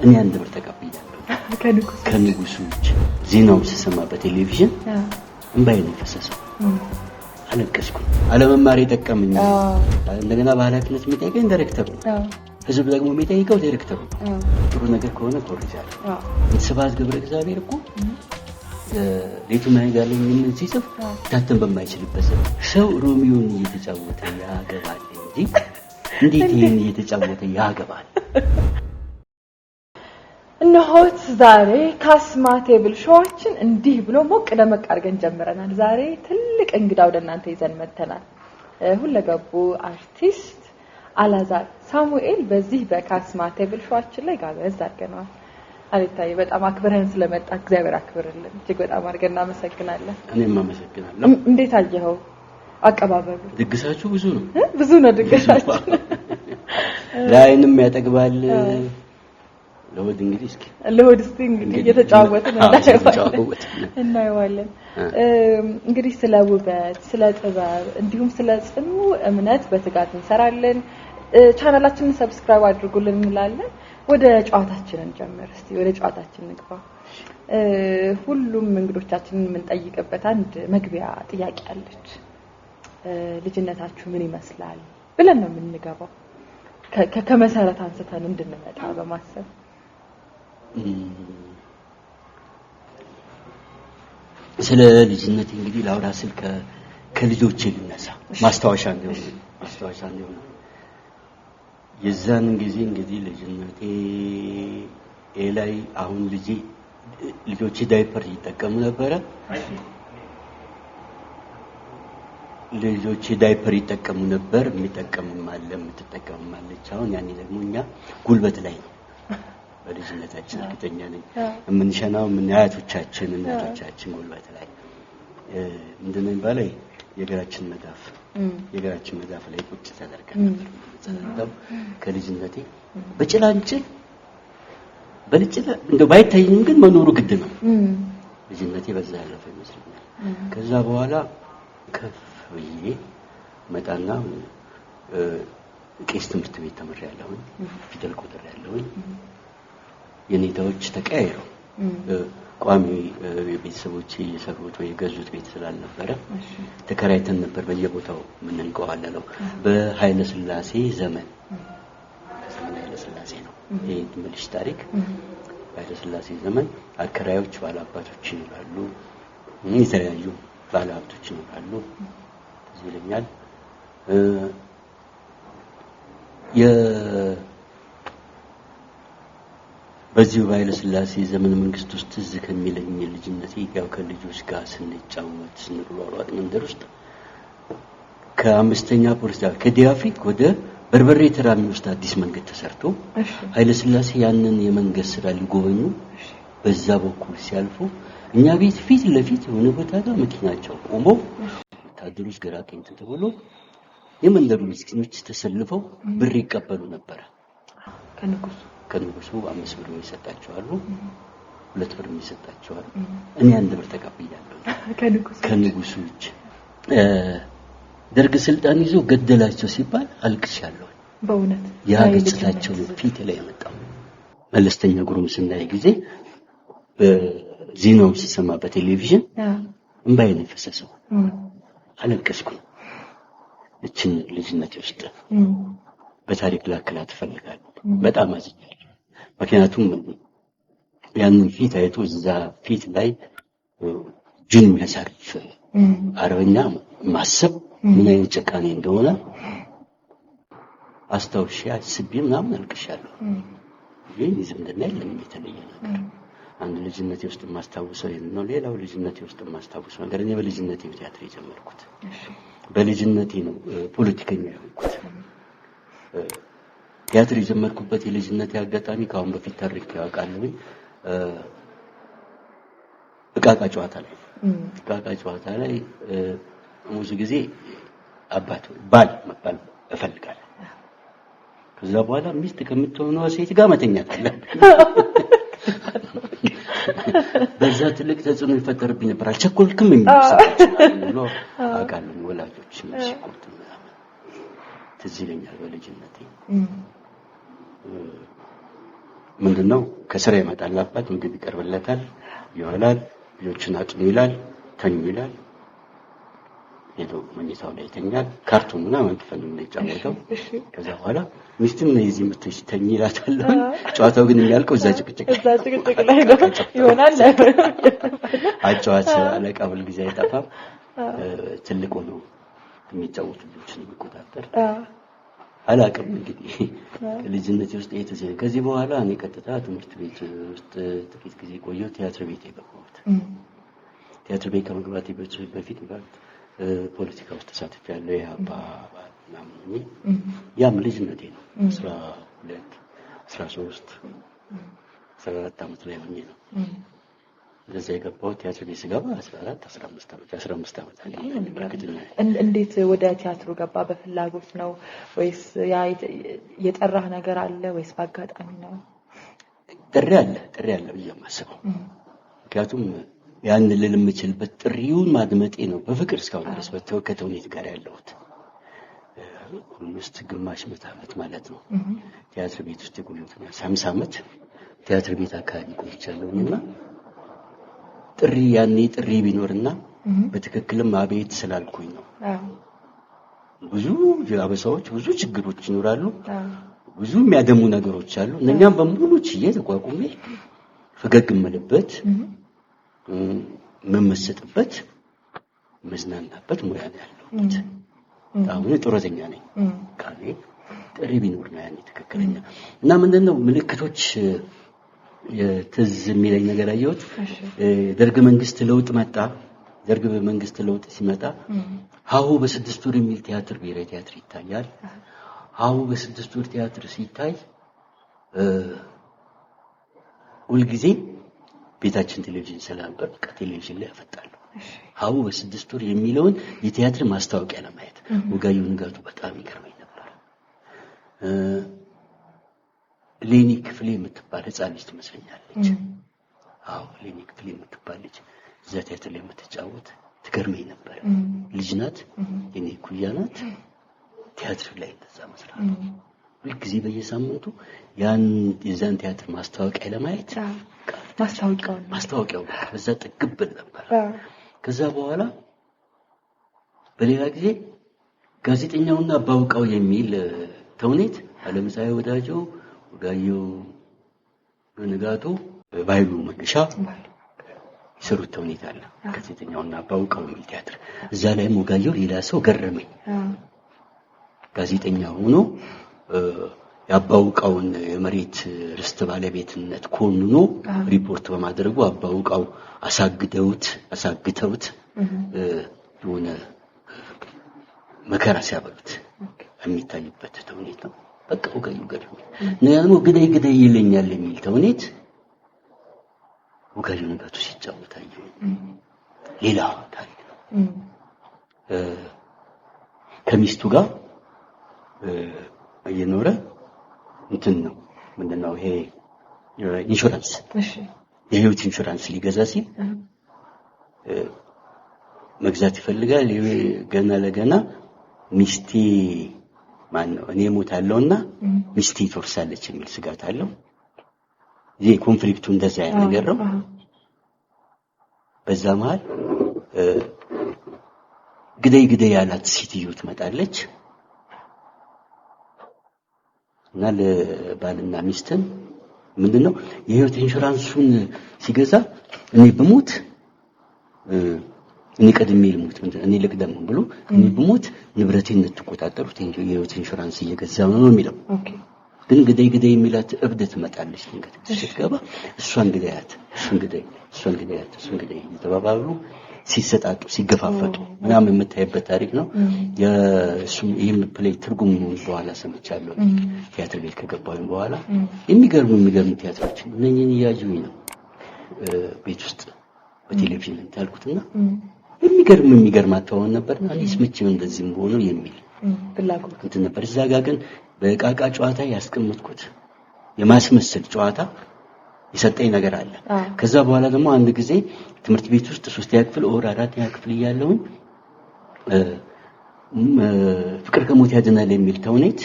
እኔ አንድ ብር ተቀብያለሁ ከንጉሱ ዜናው ሲሰማ በቴሌቪዥን እንባዬ ነው የፈሰሰው አለቀስኩ አለመማር የጠቀመኝ እንደገና በኃላፊነት የሚጠይቀኝ ዳይሬክተር ነው ህዝብ ደግሞ የሚጠይቀው ዳይሬክተር ነው ጥሩ ነገር ከሆነ ኮርጃል ስብሐት ገብረ እግዚአብሔር እኮ ሌቱ ማይጋለ ምን ሲጽፍ ታተም በማይችልበት ሰው ሮሚዮን እየተጫወተ ያገባል እንጂ እንዴት ይሄን እየተጫወተ ያገባል እነሆት ዛሬ ካስማ ቴብል ሾዋችን እንዲህ ብሎ ሞቅ ደመቅ አድርገን ጀምረናል ዛሬ ትልቅ እንግዳ ወደ እናንተ ይዘን መተናል ሁለገቡ አርቲስት አላዛር ሳሙኤል በዚህ በካስማ ቴብል ሾዋችን ላይ ጋበዝ አድርገናል አለታይ በጣም አክብረን ስለመጣ እግዚአብሔር አክብርልን እጅግ በጣም አድርገን እናመሰግናለን እኔም አመሰግናለሁ እንዴት አየኸው አቀባበሉ ድግሳችሁ ብዙ ነው ድግሳችሁ ላይንም ያጠግባል ለወድ እንግዲህ እየተጫወትን እናየዋለን እንግዲህ ስለ ውበት ስለ ጥበብ እንዲሁም ስለ ጽኑ እምነት በትጋት እንሰራለን ቻናላችንን ሰብስክራይብ አድርጉልን እንላለን ወደ ጨዋታችን እንጀምር እስቲ ወደ ጨዋታችን እንግባ ሁሉም እንግዶቻችንን ምን ጠይቀበት አንድ መግቢያ ጥያቄ አለች ልጅነታችሁ ምን ይመስላል ብለን ነው የምንገባው ከመሰረት አንስተን እንድንመጣ በማሰብ ስለ ልጅነቴ እንግዲህ ላውራ ስል ከልጆቼ ልነሳ ማስታወሻ እንደሆነ የዛን ጊዜ እንግዲህ ልጅነቴ ላይ አሁን ልጆቼ ዳይፐር ይጠቀሙ ነበር የሚጠቀምም አለ የምትጠቀምም አለች አሁን ያኔ ደግሞ እኛ ጉልበት ላይ ነው በልጅነታችን እርግጠኛ ነኝ የምንሸናው ምን አያቶቻችን እናቶቻችን ጉልበት ላይ እንደምን ባላይ የግራችን መዳፍ ላይ ቁጭ ተደርገን ነበር ከልጅነቴ በጭላንጭል እንደው ባይታየኝም ግን መኖሩ ግድ ነው ልጅነቴ በዛ ያለፈ ይመስለኛል ከዛ በኋላ ከፍ ብዬ መጣና ቄስ ትምህርት ቤት ተመረያለሁ ፊደል ቆጥሬያለሁ የኔታዎች ተቀያይረው ቋሚ ቤተሰቦች እየሰሩት ወይ ገዙት ቤት ስላልነበረ ተከራይተን ነበር በየቦታው ምን እንቀዋለለው በኃይለ ሥላሴ ዘመን ኃይለ ሥላሴ ነው ይሄ ትንሽ ታሪክ ኃይለ ሥላሴ ዘመን አከራዮች ባለአባቶች ይኖራሉ የተለያዩ ባለሀብቶች ይኖራሉ ይለኛል በዚህ ኃይለ ሥላሴ ዘመን መንግስት ውስጥ ዝክ ከሚለኝ ልጅነቴ ያው ከልጆች ጋር ስንጫወት ስንሯሯጥ መንደር ውስጥ ከአምስተኛ ፖሊስ ከዲያፍሪክ ወደ በርበሬ ተራ የሚወስድ አዲስ መንገድ ተሰርቶ ኃይለ ሥላሴ ያንን የመንገድ ስራ ሊጎበኙ በዛ በኩል ሲያልፉ እኛ ቤት ፊት ለፊት የሆነ ቦታ ጋር መኪናቸው ቆሞ ታድሩስ ገራቀኝ ተብሎ የመንደሩ ምስኪኖች ተሰልፈው ብር ይቀበሉ ነበር ከንጉሱ 5 ብር ይሰጣቸዋል 2 ብር ይሰጣቸዋል እኔ አንድ ብር ተቀብያለሁ ከንጉሱ እጅ ደርግ ስልጣን ይዞ ገደላቸው ሲባል አልቅሻለሁ በእውነት ያ ገጽታቸው ፊት ላይ ያመጣው መለስተኛ ጉርምስና ጊዜ ዜናው ሲሰማ በቴሌቪዥን እንባዬ ነው የፈሰሰው አለቀስኩ እቺን ልጅነቴ ውስጥ በታሪክ ላከላት ፈልጋለሁ በጣም አዝኛለሁ ምክንያቱም ያንን ፊት አይቶ እዛ ፊት ላይ ጅን የሚያሳርፍ አርበኛ ማሰብ ምን አይነት ጭካኔ እንደሆነ አስታውሻ አስቤ ምናምን አልቅሻለሁ ግን ዝምድና የለም የተለየ ነገር አንድ ልጅነቴ ውስጥ ማስታወሰው ነው ሌላው ልጅነቴ ውስጥ ማስታወሰው ነገር እኔ በልጅነቴ ቲያትር የጀመርኩት በልጅነቴ ነው ፖለቲከኛ የሆንኩት ቲያትር የጀመርኩበት የልጅነቴ አጋጣሚ ካሁን በፊት ታሪክ ያውቃለሁ እቃቃ ጨዋታ ላይ ብዙ ጊዜ አባት ባል መባል እፈልጋለሁ ከዛ በኋላ ሚስት ከምትሆነው ሴት ጋር መተኛት አለብኝ በዛ ትልቅ ተጽዕኖ ይፈጠርብኝ ነበር አልቸኮልክም የሚለው አውቃለሁ ወላጆች ሲቆጡ ትዝ ይለኛል በልጅነቴ ምንድነው ከስራ ይመጣል አባት ምግብ ይቀርብለታል ይወላል ልጆችን አጥኑ ይላል ተኙ ይላል ሄዶ መኝታው ላይ ይተኛል ካርቱንና መንፈል ነው ይጫወተው ከዛ በኋላ ሚስቱም ነው እዚህ መጥተሽ ተኝ ይላታል ጨዋታው ግን የሚያልቀው እዛ ጭቅጭቅ ላይ ነው ይሆናል አጫዋች አለቃ ሁሉ ጊዜ አይጠፋም ትልቁ ነው የሚጫወቱ ልጆችን የሚቆጣጠር አላቅም እንግዲህ ልጅነት ውስጥ የተዘየ ከዚህ በኋላ እኔ ቀጥታ ትምህርት ቤት ውስጥ ጥቂት ጊዜ ቆየሁ ቲያትር ቤት የገባሁት ቲያትር ቤት ከመግባቴ በፊት ፖለቲካ ውስጥ ተሳትፌያለሁ የአባ ምናምን ያም ልጅነቴ ነው 12 13 14 ዓመት ላይ ሆኜ ነው ለዛ የገባሁት ቲያትር ቤት ስገባ 14 15 ዓመት እንዴት ወደ ቲያትሩ ገባ በፍላጎት ነው ወይስ ያ የጠራህ ነገር አለ ወይስ በአጋጣሚ ነው ጥሪ አለ በየማሰበው ምክንያቱም ያን ለልምችልበት ጥሪውን ማድመጤ ነው በፍቅር እስካሁን ድረስ በተወከተውኔት ጋር ያለሁት ሁሉስ ግማሽ ዓመት ማለት ነው ቲያትር ቤት ውስጥ የቆየሁት 50 ዓመት ቲያትር ቤት አካባቢ ቆይቻለሁና ጥሪ ያኔ ጥሪ ቢኖርና በትክክልም አቤት ስላልኩኝ ነው ብዙ ያበሳዎች ብዙ ችግሮች ይኖራሉ ብዙ የሚያደሙ ነገሮች አሉ እኛም በሙሉ ችዬ ተቋቁሜ ፈገግ መልበት መመስጥበት መዝናናበት ሙያ ነው ያለሁት አሁን ጥሩተኛ ነኝ ካኔ ጥሪ ቢኖር ነው ያኔ ትክክለኛ እና ምንድነው ምልክቶች የትዝ የሚለኝ ነገር አየሁት ደርግ መንግስት ለውጥ መጣ ደርግ መንግስት ለውጥ ሲመጣ ሀሁ በስድስት ወር የሚል ቲያትር ብሔራዊ ቲያትር ይታያል ሀሁ በስድስት ወር ቲያትር ሲታይ ሁሉ ጊዜ ቤታችን ቴሌቪዥን ስለነበር ቴሌቪዥን ላይ ያፈጣሉ ሀሁ በስድስት ወር የሚለውን የቲያትር ማስታወቂያ ለማየት ወጋየሁ ንጋቱ በጣም ይገርመኝ ነበር ሌኒ ክፍሌ የምትባል ህፃን ልጅ ትመስለኛለች ሌኒ ክፍሌ የምትባል ልጅ እዛ ቲያትር ላይ የምትጫወት ትገርመኝ ነበር ልጅ ናት የኔ ኩያ ናት ቲያትር ላይ እንደዛ መስራት ሁሉ ጊዜ በየሳምንቱ ያን የዛን ቲያትር ማስታወቂያ ለማየት ማስታወቂያው በዛ ጥግብል ነበር ከዛ በኋላ በሌላ ጊዜ ጋዜጠኛውና ባውቃው የሚል ተውኔት አለምፀሐይ ወዳጆ ወጋየሁ ንጋቱ ባይሉ መንገሻ ይሰሩት ተውኔት አለ ጋዜጠኛውና ባውቃው የሚል ቲያትር እዛ ላይ ወጋየሁ ሌላ ሰው ገረመኝ ጋዜጠኛው ሆኖ ያባውቃውን የመሬት ርስት ባለቤትነት ኮንኖ ሪፖርት በማድረጉ አባውቃው አሳግተውት የሆነ መከራ ሲያበሉት የሚታይበት ተውኔት ነው በቃ ወጋየሁ ገረመኝ ነው ግደይ ይለኛል የሚል ተውኔት ወጋየሁ ንጋቱ ሲጫወት አየሁ ሌላ ታሪክ ነው ከሚስቱ ጋር እየኖረ እንትን ነው ምንድነው ይሄ ኢንሹራንስ የህይወት ኢንሹራንስ ሊገዛ ሲል መግዛት ይፈልጋል ገና ለገና ሚስቴ ማን ነው እኔ ሞታለሁና ሚስቴ ትወርሳለች የሚል ስጋት አለው ይሄ ኮንፍሊክቱ እንደዛ ነገር ነው በዛ መሃል ግደይ ያላት ሴትዮ ትመጣለች እና ለባልና ሚስትን ምንድነው የህይወት ኢንሹራንሱን ሲገዛ እኔ በሞት እኔ ቀድሜ ልሞት እኔ ልቅደም ብሎ እኔ በሞት ንብረቴን ተቆጣጣሩት የህይወት ኢንሹራንስ እየገዛው ነው የሚለው ግን ግደይ የሚላት እብድ ትመጣለች እንግዲህ ሲገባ እሷን ግደያት ተባባሉ ሲሰጣጡ ሲገፋፈጡ ምናምን የምታይበት ታሪክ ነው የሱም ይሄም ፕሌይ ትርጉም በኋላ ሰምቻለሁ ቲያትር ቤት ከገባሁኝ በኋላ የሚገርም ቲያትሮች እነኚህን ያዩኝ ነው ቤት ውስጥ በቴሌቪዥን ታልኩትና የሚገርም አታውን ነበርና እኔስ መቼም እንደዚህም ሆኖ የሚል ፍላጎት ነበር እዛ ጋር ግን በቃቃ ጨዋታ ያስቀምጥኩት የማስመሰል ጨዋታ ይሰጠኝ ነገር አለ ከዛ በኋላ ደግሞ አንድ ጊዜ ትምህርት ቤት ውስጥ 3ኛ ክፍል ኦር 4ኛ ክፍል ያለውን ፍቅር ከሞት ያድናል የሚል ተውኔት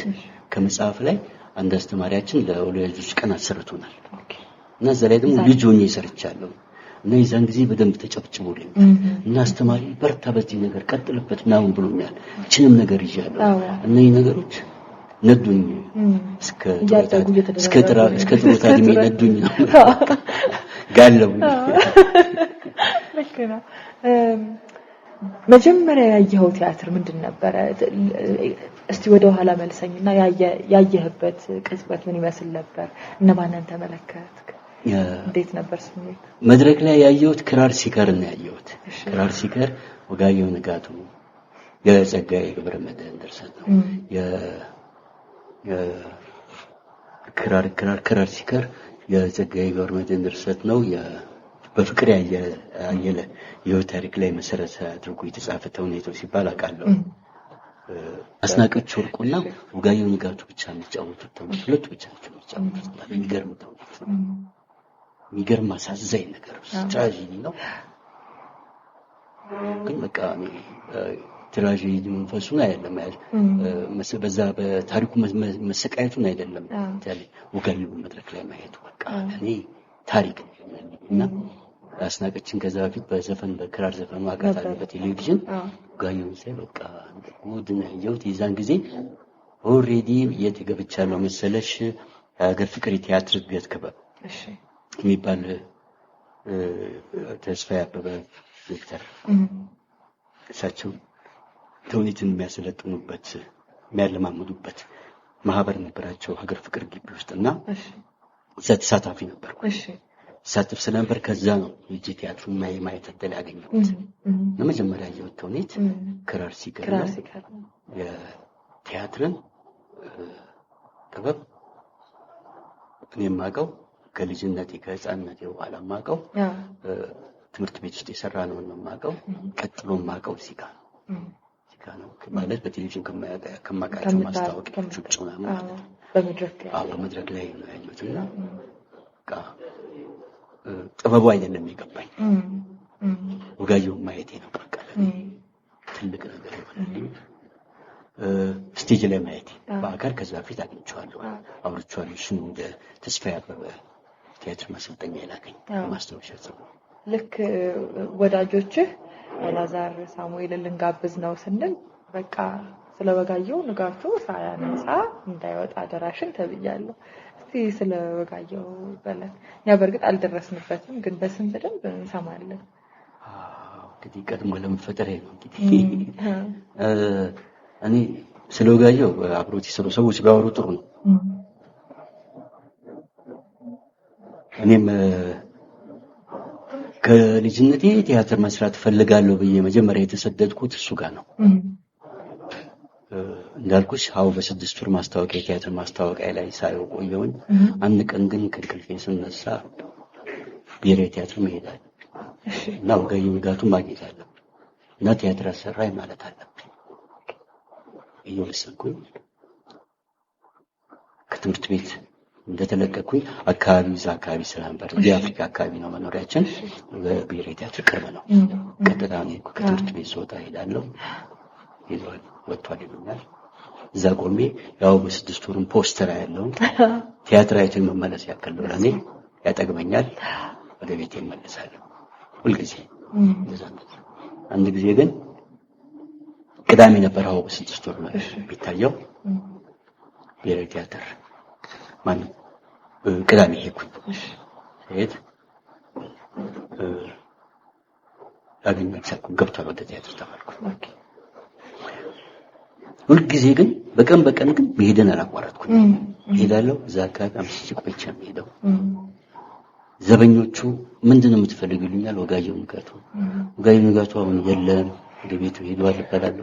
ከመጽሐፍ ላይ አንድ አስተማሪያችን ለወላጆች ቀን አሰርቶናል እና እዛ ላይ ደግሞ ልጅ ሆኜ ሰርቻለሁ እና የዛን ጊዜ በደንብ ተጨብጭቦልኝ እና አስተማሪ በርታ በዚህ ነገር ቀጥልበት ምናምን ብሎኛል እችንም ነገር ይያለሁ እና ይሄ ነገሮች ነዱኝ እስከ ጥሮታ ድሜ ነዱኝ ጋለው ለከና መጀመሪያ ያየኸው ቲያትር ምንድን ነበር እስቲ ወደ ኋላ መልሰኝና ያየህበት ቅጽበት ምን ይመስል ነበር እነማንን ተመለከትክ እንዴት ነበር ስሜት መድረክ ላይ ያየሁት ክራር ሲከር ነው ያየሁት ክራር ሲከር ወጋየሁ ንጋቱ የጸጋዬ ገብረመድህን ድርሰት ነው ክራር ሲከር የጸጋዬ ገብረመድህን ድርሰት ነው በፍቅር ያየለ የህይወት ታሪክ ላይ መሰረት አድርጎ የተጻፈ ተውኔት ሲባል አቃለው አስናቀች ወርቁና ወጋየሁ ንጋቱ ብቻ የሚጫወቱት ተውኔት ሁለቱ ብቻ የሚጫወቱት የሚገርም ተውኔት ነው የሚገርም አሳዛኝ ነገር ትራጀዲ ነው ግን በቃ ትራጀዲ መንፈሱን አይደለም በዛ በታሪኩ መሰቃየቱን አይደለም ታሊ ወጋየሁ መድረክ ላይ ማየቱ በቃ እኔ ታሪክ እና አስናቀችን ከዛ በፊት በዘፈን በክራር ዘፈኑ አጋጣሚ በቴሌቪዥን ወጋየሁ ሳይ በቃ ጉድና ያየሁት የዛን ጊዜ ኦሬዲ እየተገብቻለሁ መሰለሽ ሀገር ፍቅር ቲያትር ቤት ክበብ እሺ የሚባል ተስፋ ያበበ ዶክተር እሳቸው ተውኔትን የሚያሰለጥኑበት የሚያለማምዱበት ማህበር ነበራቸው ሀገር ፍቅር ግቢ ውስጥና እሺ ተሳታፊ ነበርኩ እሺ ሳትፍ ስለነበር ከዛ ነው እጂ ቲያትሩን ማየት እድል ያገኘሁት ለመጀመሪያ ያየሁት ተውኔት ክራር ሲከር የቲያትርን ጥበብ እኔም ማቀው ከልጅነቴ ከህፃንነቴ በኋላ ማቀው ትምህርት ቤት ውስጥ የሰራ ነው ማቀው ቀጥሎ ማቀው ሲጋ ነው ማለት በቴሌቪዥን ከማቃቸው ማስታወቂያዎች ውጭ ነው ማለት በመድረክ ላይ ነው ያየሁትና በቃ ጥበቡ አይደለም የሚገባኝ ወጋየሁ ማየቴ ነው በቃ ትልቅ ነገር ይሆናል ስቴጅ ላይ ማየቴ በአካል ከዛ በፊት አግኝቼዋለሁ አውርቼዋለሁ እሱ እንደ ተስፋ ያበበ ቲያትር ማሰልጠኛ ይላከኝ ማስተዋወሻ ጽፎ ልክ ወዳጆችህ አላዛር ሳሙኤል ልንጋብዝ ነው ስንል በቃ ስለ ወጋየሁ ንጋቱ ሳያነሳ እንዳይወጣ አደራሽን ተብያለሁ እስቲ ስለ ወጋየሁ በለን ያ በርግጥ አልደረስንበትም ግን በስም በደንብ እንሰማለን እንግዲህ ቀድሞ ለመፈጠር ነው እንግዲህ እኔ ስለ ወጋየሁ አብሮት የሰሩ ሰዎች ቢያወሩ ጥሩ ነው እኔም ከልጅነቴ ቲያትር መስራት ፈልጋለሁ በየ መጀመሪያ የተሰደድኩት እሱ ጋር ነው እንዳልኩሽ ሃው በ6 ወር ማስታወቂያ ቲያትር ማስታወቂያ ላይ ሳይው ቆየሁኝ አንድ ቀን ግን ከልክልፌ ስነሳ ብሔራዊ ቲያትር መሄዳል እና ወጋየሁ ንጋቱ ማግኘት አለብኝ እና ቲያትር አሰራይ ማለት አለብኝ እየወሰንኩኝ ከትምህርት ቤት እንደተለቀኩኝ አካባቢ ስለነበር የአፍሪካ አካባቢ ነው መኖሪያችን በብሔራዊ ቲያትር ቅርብ ነው ቀጥታ ነው ከትምህርት ቤት ስወጣ ሄዳለሁ ይዟል ወጥቷል ይሉኛል እዛ ቆሜ ያው በ6 ወርም ፖስተር ያለው ቲያትር አይቶ መመለስ ያክል ነው ለኔ ያጠግበኛል ወደ ቤቴ እመለሳለሁ ሁልጊዜ አንድ ጊዜ ግን ቅዳሜ ነበር አው በ6 ወር ነው ቢታየው ብሔራዊ ቲያትር ማን ቅዳሜ ሄድኩኝ ሄድ አግኝቻለሁ ገብቷል ወደ ቲያትር ተባልኩ ሁልጊዜ ግን በቀን ግን መሄድን አላቋረጥኩኝ ሄዳለሁ እዛ አካባቢ አምስት ቆይቼ ሄደው ዘበኞቹ ምንድነው የምትፈልጉልኛል ወጋየሁ ንጋቱ አሁን የለም ወደ ቤቱ ሄዷል ይባላል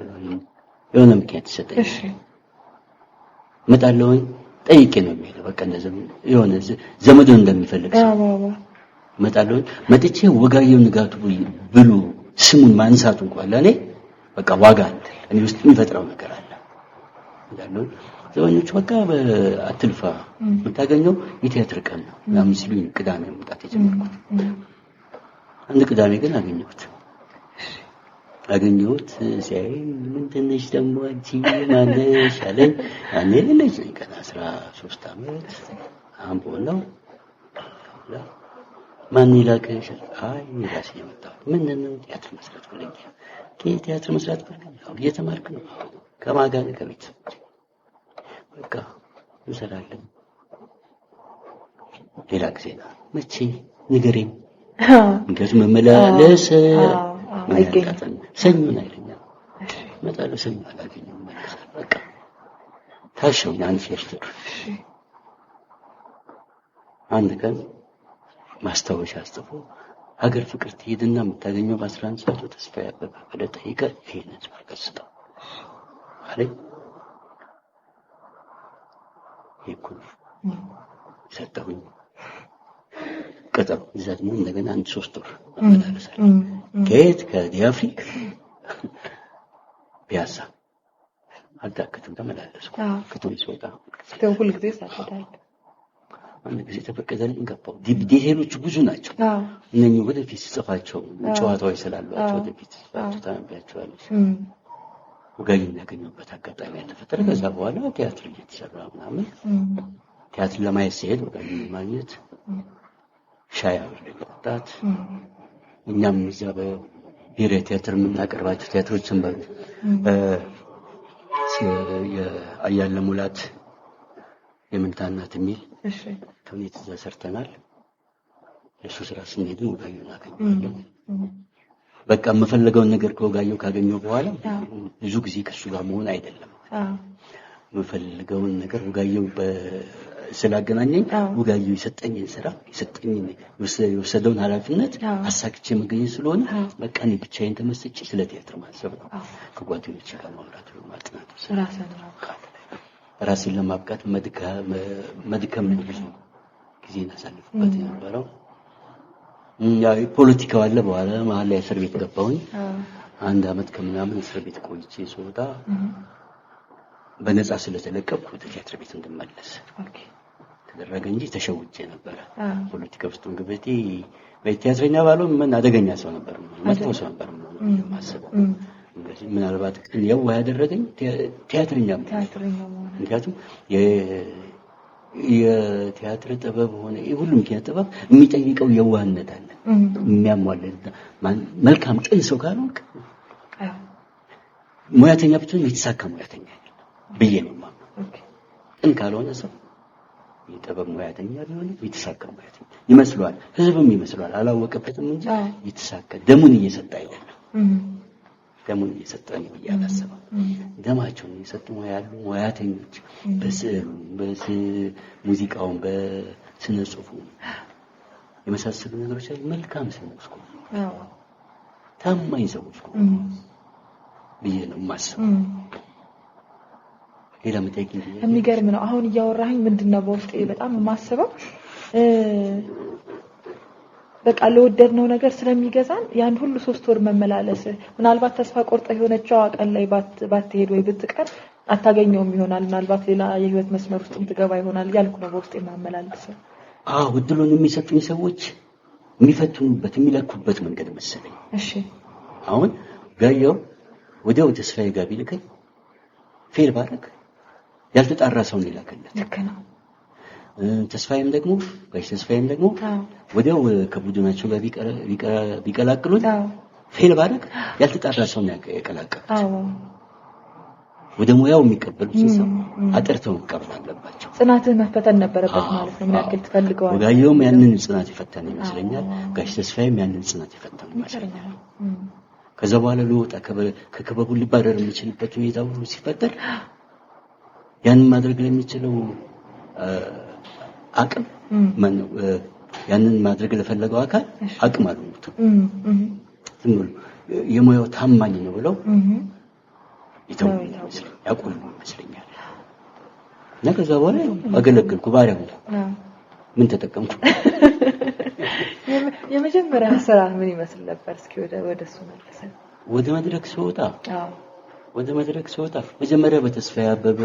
የሆነ ምክንያት ተሰጠኝ እሺ መጣለሁ ጠይቄ ነው የሚሄደው በቃ እንደዚህ የሆነ ዘመዱን እንደሚፈልግ ሰው መጣለሁ መጥቼ ወጋየሁ ንጋቱ ብሉ ስሙን ማንሳቱ እንኳን ለኔ በቃ ዋጋ አለ እኔ ውስጥ የሚፈጥረው ነገር አለ እንዳለው ዘወኞች በቃ በአትልፋ የምታገኘው የቲያትር ቀን ነው ምናምን ሲሉኝ ቅዳሜ መጣት የጀመርኩት አንድ ቅዳሜ ግን አገኘሁት አገኘሁት። ሲያይ ምንድን ነሽ ደግሞ አንቺ ማነሽ አለኝ። ያኔ ልጅ ነኝ ገና 13 ዓመት አምቦ ነው። ማን ይላከሽ? አይ ራሴ የመጣሁት። ምንድን ነው? ቲያትር መስራት ፈልጌ። ቲያትር መስራት ፈልጌ እየተማርክ ነው? ከማን ጋር? ከቤት። በቃ እንሰራለን። ሌላ ጊዜ መቼ ንገረኝ። እንግዲህ መመላለስ አይገኝም። ሰኞ አይለኛ መጣለ ሰኞ አላገኘም። መለሳል በቃ ታሸው ያን ሲያስተር አንድ ቀን ማስታወሻ አስጥፎ ሀገር ፍቅር ትሄድና የምታገኘው በ11 ሰዓት ተስፋ ያበበ ብለህ ጠይቀህ ይሄንን ማርቀስታ አለኝ። ይኩን ሰጠሁኝ። ቀጠሮ እዛ ደግሞ እንደገና አንድ 3 ወር መመላለሳል። ከየት ከዲያፍሪክ ፒያሳ አዳከተም ተመላለስኩ። ከተው ይወጣ ሁሉ ጊዜ ሳይታል አንድ ጊዜ ተፈቀደልኝ ገባሁ። ዲቴሎቹ ብዙ ናቸው። እነኚህ ወደፊት ጽፋቸው ጨዋታዎች ስላሏቸው ወደፊት ታነቢያቸዋለሽ። ወጋየን ያገኘሁበት አጋጣሚ ተፈጠረ። ከዛ በኋላ ቲያትር እየተሰራ ምናምን ቲያትር ለማየት ሲሄድ ወጋየን ማግኘት ሻይ አብረን መጠጣት እኛም እዛ በብሔራዊ ቲያትር የምናቀርባቸው ቲያትሮችን የአያለ ሙላት የምንታናት የሚል ተውኔት እዛ ሰርተናል። እሱ ስራ ስንሄድ ወጋየን አገኘሁ። በቃ የምፈልገውን ነገር ከወጋየሁ ካገኘሁ በኋላ ብዙ ጊዜ ከሱ ጋር መሆን አይደለም የምፈልገውን ነገር ወጋየሁ ስላገናኘኝ ወጋየሁ የሰጠኝን ስራ የሰጠኝን የወሰደውን ኃላፊነት አሳክቼ መገኘት ስለሆነ በቃ እኔ ብቻዬን ተመስጬ ስለ ቲያትር ማሰብ ነው። ከጓደኞቼ ጋር ማውራት ነው ማጥናት ራስን ለማብቃት መድከም ነው። ብዙ ጊዜ እናሳልፍበት የነበረው ያው ፖለቲካው አለ። በኋላ መሀል ላይ እስር ቤት ገባሁኝ። 1 አመት ከምናምን እስር ቤት ቆይቼ ስወጣ በነፃ ስለተለቀቅኩ ወደ ቲያትር ቤት እንድመለስ ተደረገ እንጂ ተሸውጄ ነበር። ፖለቲካ ውስጥ እንግዲህ በቲያትረኛ ባለው ምን አደገኛ ሰው ነበር፣ መጥፎ ሰው ነበር የማስበው። እንግዲህ ምናልባት ያው ያደረገኝ ቲያትረኛ ምክንያቱም የቲያትር ጥበብ ሆነ ሁሉም ቲያትር ጥበብ የሚጠይቀው የዋህነት አለ። የሚያሟልለት መልካም ቅን ሰው ካልሆንክ ሙያተኛ ብትሆን የተሳካ ሙያተኛ ብዬ ነው የማምነው። ቅን ካልሆነ ሰው የጥበብ ሙያተኛ ቢሆን የተሳካ ሙያተኛ ይመስለዋል፣ ህዝብም ይመስለዋል። አላወቀበትም እንጂ የተሳካ ደሙን እየሰጠ አይደለም። ደሙን እየሰጠ ነው ያላሰበው። ደማቸውን እየሰጡ ያሉ ሙያተኞች በስዕሉ፣ በሙዚቃው፣ በስነ ጽሁፉ የመሳሰሉ ነገሮች ላይ መልካም ሰዎች ነው፣ ታማኝ ሰዎች ነው ብዬ ነው የማስበው። ሌላ መጠየቅ የሚገርም ነው። አሁን እያወራኸኝ ምንድነው በውስጤ በጣም የማስበው በቃ ለወደድነው ነገር ስለሚገዛን ያን ሁሉ 3 ወር መመላለስ ምናልባት ተስፋ ቆርጠ የሆነችው ቀን ላይ ባትሄድ ወይ ብትቀር አታገኘውም ይሆናል። ምናልባት ሌላ የህይወት መስመር ውስጥ ትገባ ይሆናል ያልኩ ነው በውስጤ የማመላለስ። እድሉን የሚሰጡኝ ሰዎች የሚፈትኑበት የሚለኩበት መንገድ መሰለኝ። እሺ አሁን ጋየው ወዲያው ተስፋዬ ጋር ቢልከኝ ፌል ባረክ ያልተጣራ ሰው ነው ይላከለት። ልክ ነው። ተስፋዬም ደግሞ ወዲያው ከቡድናቸው ጋር ቢቀላቅሉት ፌል ባረክ ያልተጣራ ሰው ነው ያቀላቀሉት። ወደ ሙያው የሚቀበሉት ሰው አጥርተው መቀበል አለባቸው። ጽናትን መፈተን ነበረበት ማለት ነው። ምን ያክል ትፈልገዋለህ? ወጋየሁም ያንን ጽናት ይፈተን ይመስለኛል። ጋሽ ተስፋዬም ያንን ጽናት ይፈተን ይመስለኛል። ከዛ በኋላ ለወጣ ከክበቡ ሊባረር የሚችልበት ሁኔታ ሁሉ ሲፈጠር ያንን ማድረግ ለሚችለው አቅም ማነው ያንን ማድረግ ለፈለገው አካል አቅም አለው። ዝም ብሎ የሙያው ታማኝ ነው ብለው ያቆሉ ይመስለኛል። እና ከዛ በኋላ አገለገልኩ ባሪያ ሆንኩ። ምን ተጠቀምኩ? የመጀመሪያ ስራ ምን ይመስል ነበር? እስኪ ወደሱ መለሰን። ወደ መድረክ ስወጣ መጀመሪያ በተስፋዬ አበበ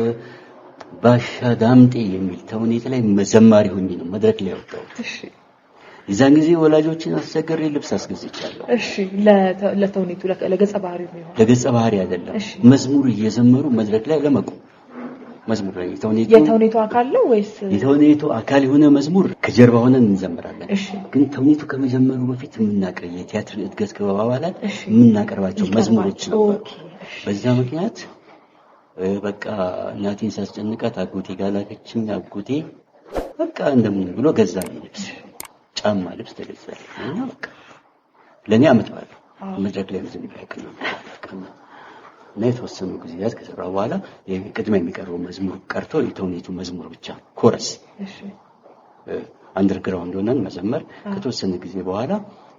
ባሻ ዳምጤ የሚል ተውኔት ላይ መዘማሪ ሆኜ ነው መድረክ ላይ ወጣሁት። የዛን ጊዜ ወላጆችን አስቸግሬ ልብስ አስገዝቻለሁ። እሺ ለተውኔቱ ለገጸ ባህሪው ነው ለገጸ ባህሪ አይደለም መዝሙር እየዘመሩ መድረክ ላይ ለመቆም መዝሙር ላይ የተውኔቱ አካል ነው ወይስ የተውኔቱ አካል የሆነ መዝሙር ከጀርባ ሆነን እንዘምራለን። ግን ተውኔቱ ከመጀመሩ በፊት የምናቀርብ የቲያትር እድገት ክበብ አባላት የምናቀርባቸው መዝሙሮች ነበሩ። በዛ ምክንያት በቃ እናቴን ሳስጨንቃት አጎቴ ጋር ላከችኝ። አጎቴ በቃ እንደምን ብሎ ገዛልኝ ልብስ፣ ጫማ፣ ልብስ ተገዛልኝ እና በቃ ለኔ አመት ባለ መድረክ ላይ ዝም ያቀርብ እና የተወሰኑ ጊዜያት ከሰራ በኋላ የቅድሚያ የሚቀርበው መዝሙር ቀርቶ የተውኔቱ መዝሙር ብቻ ኮረስ አንደርግራውንድ ሆነን መዘመር ከተወሰነ ጊዜ በኋላ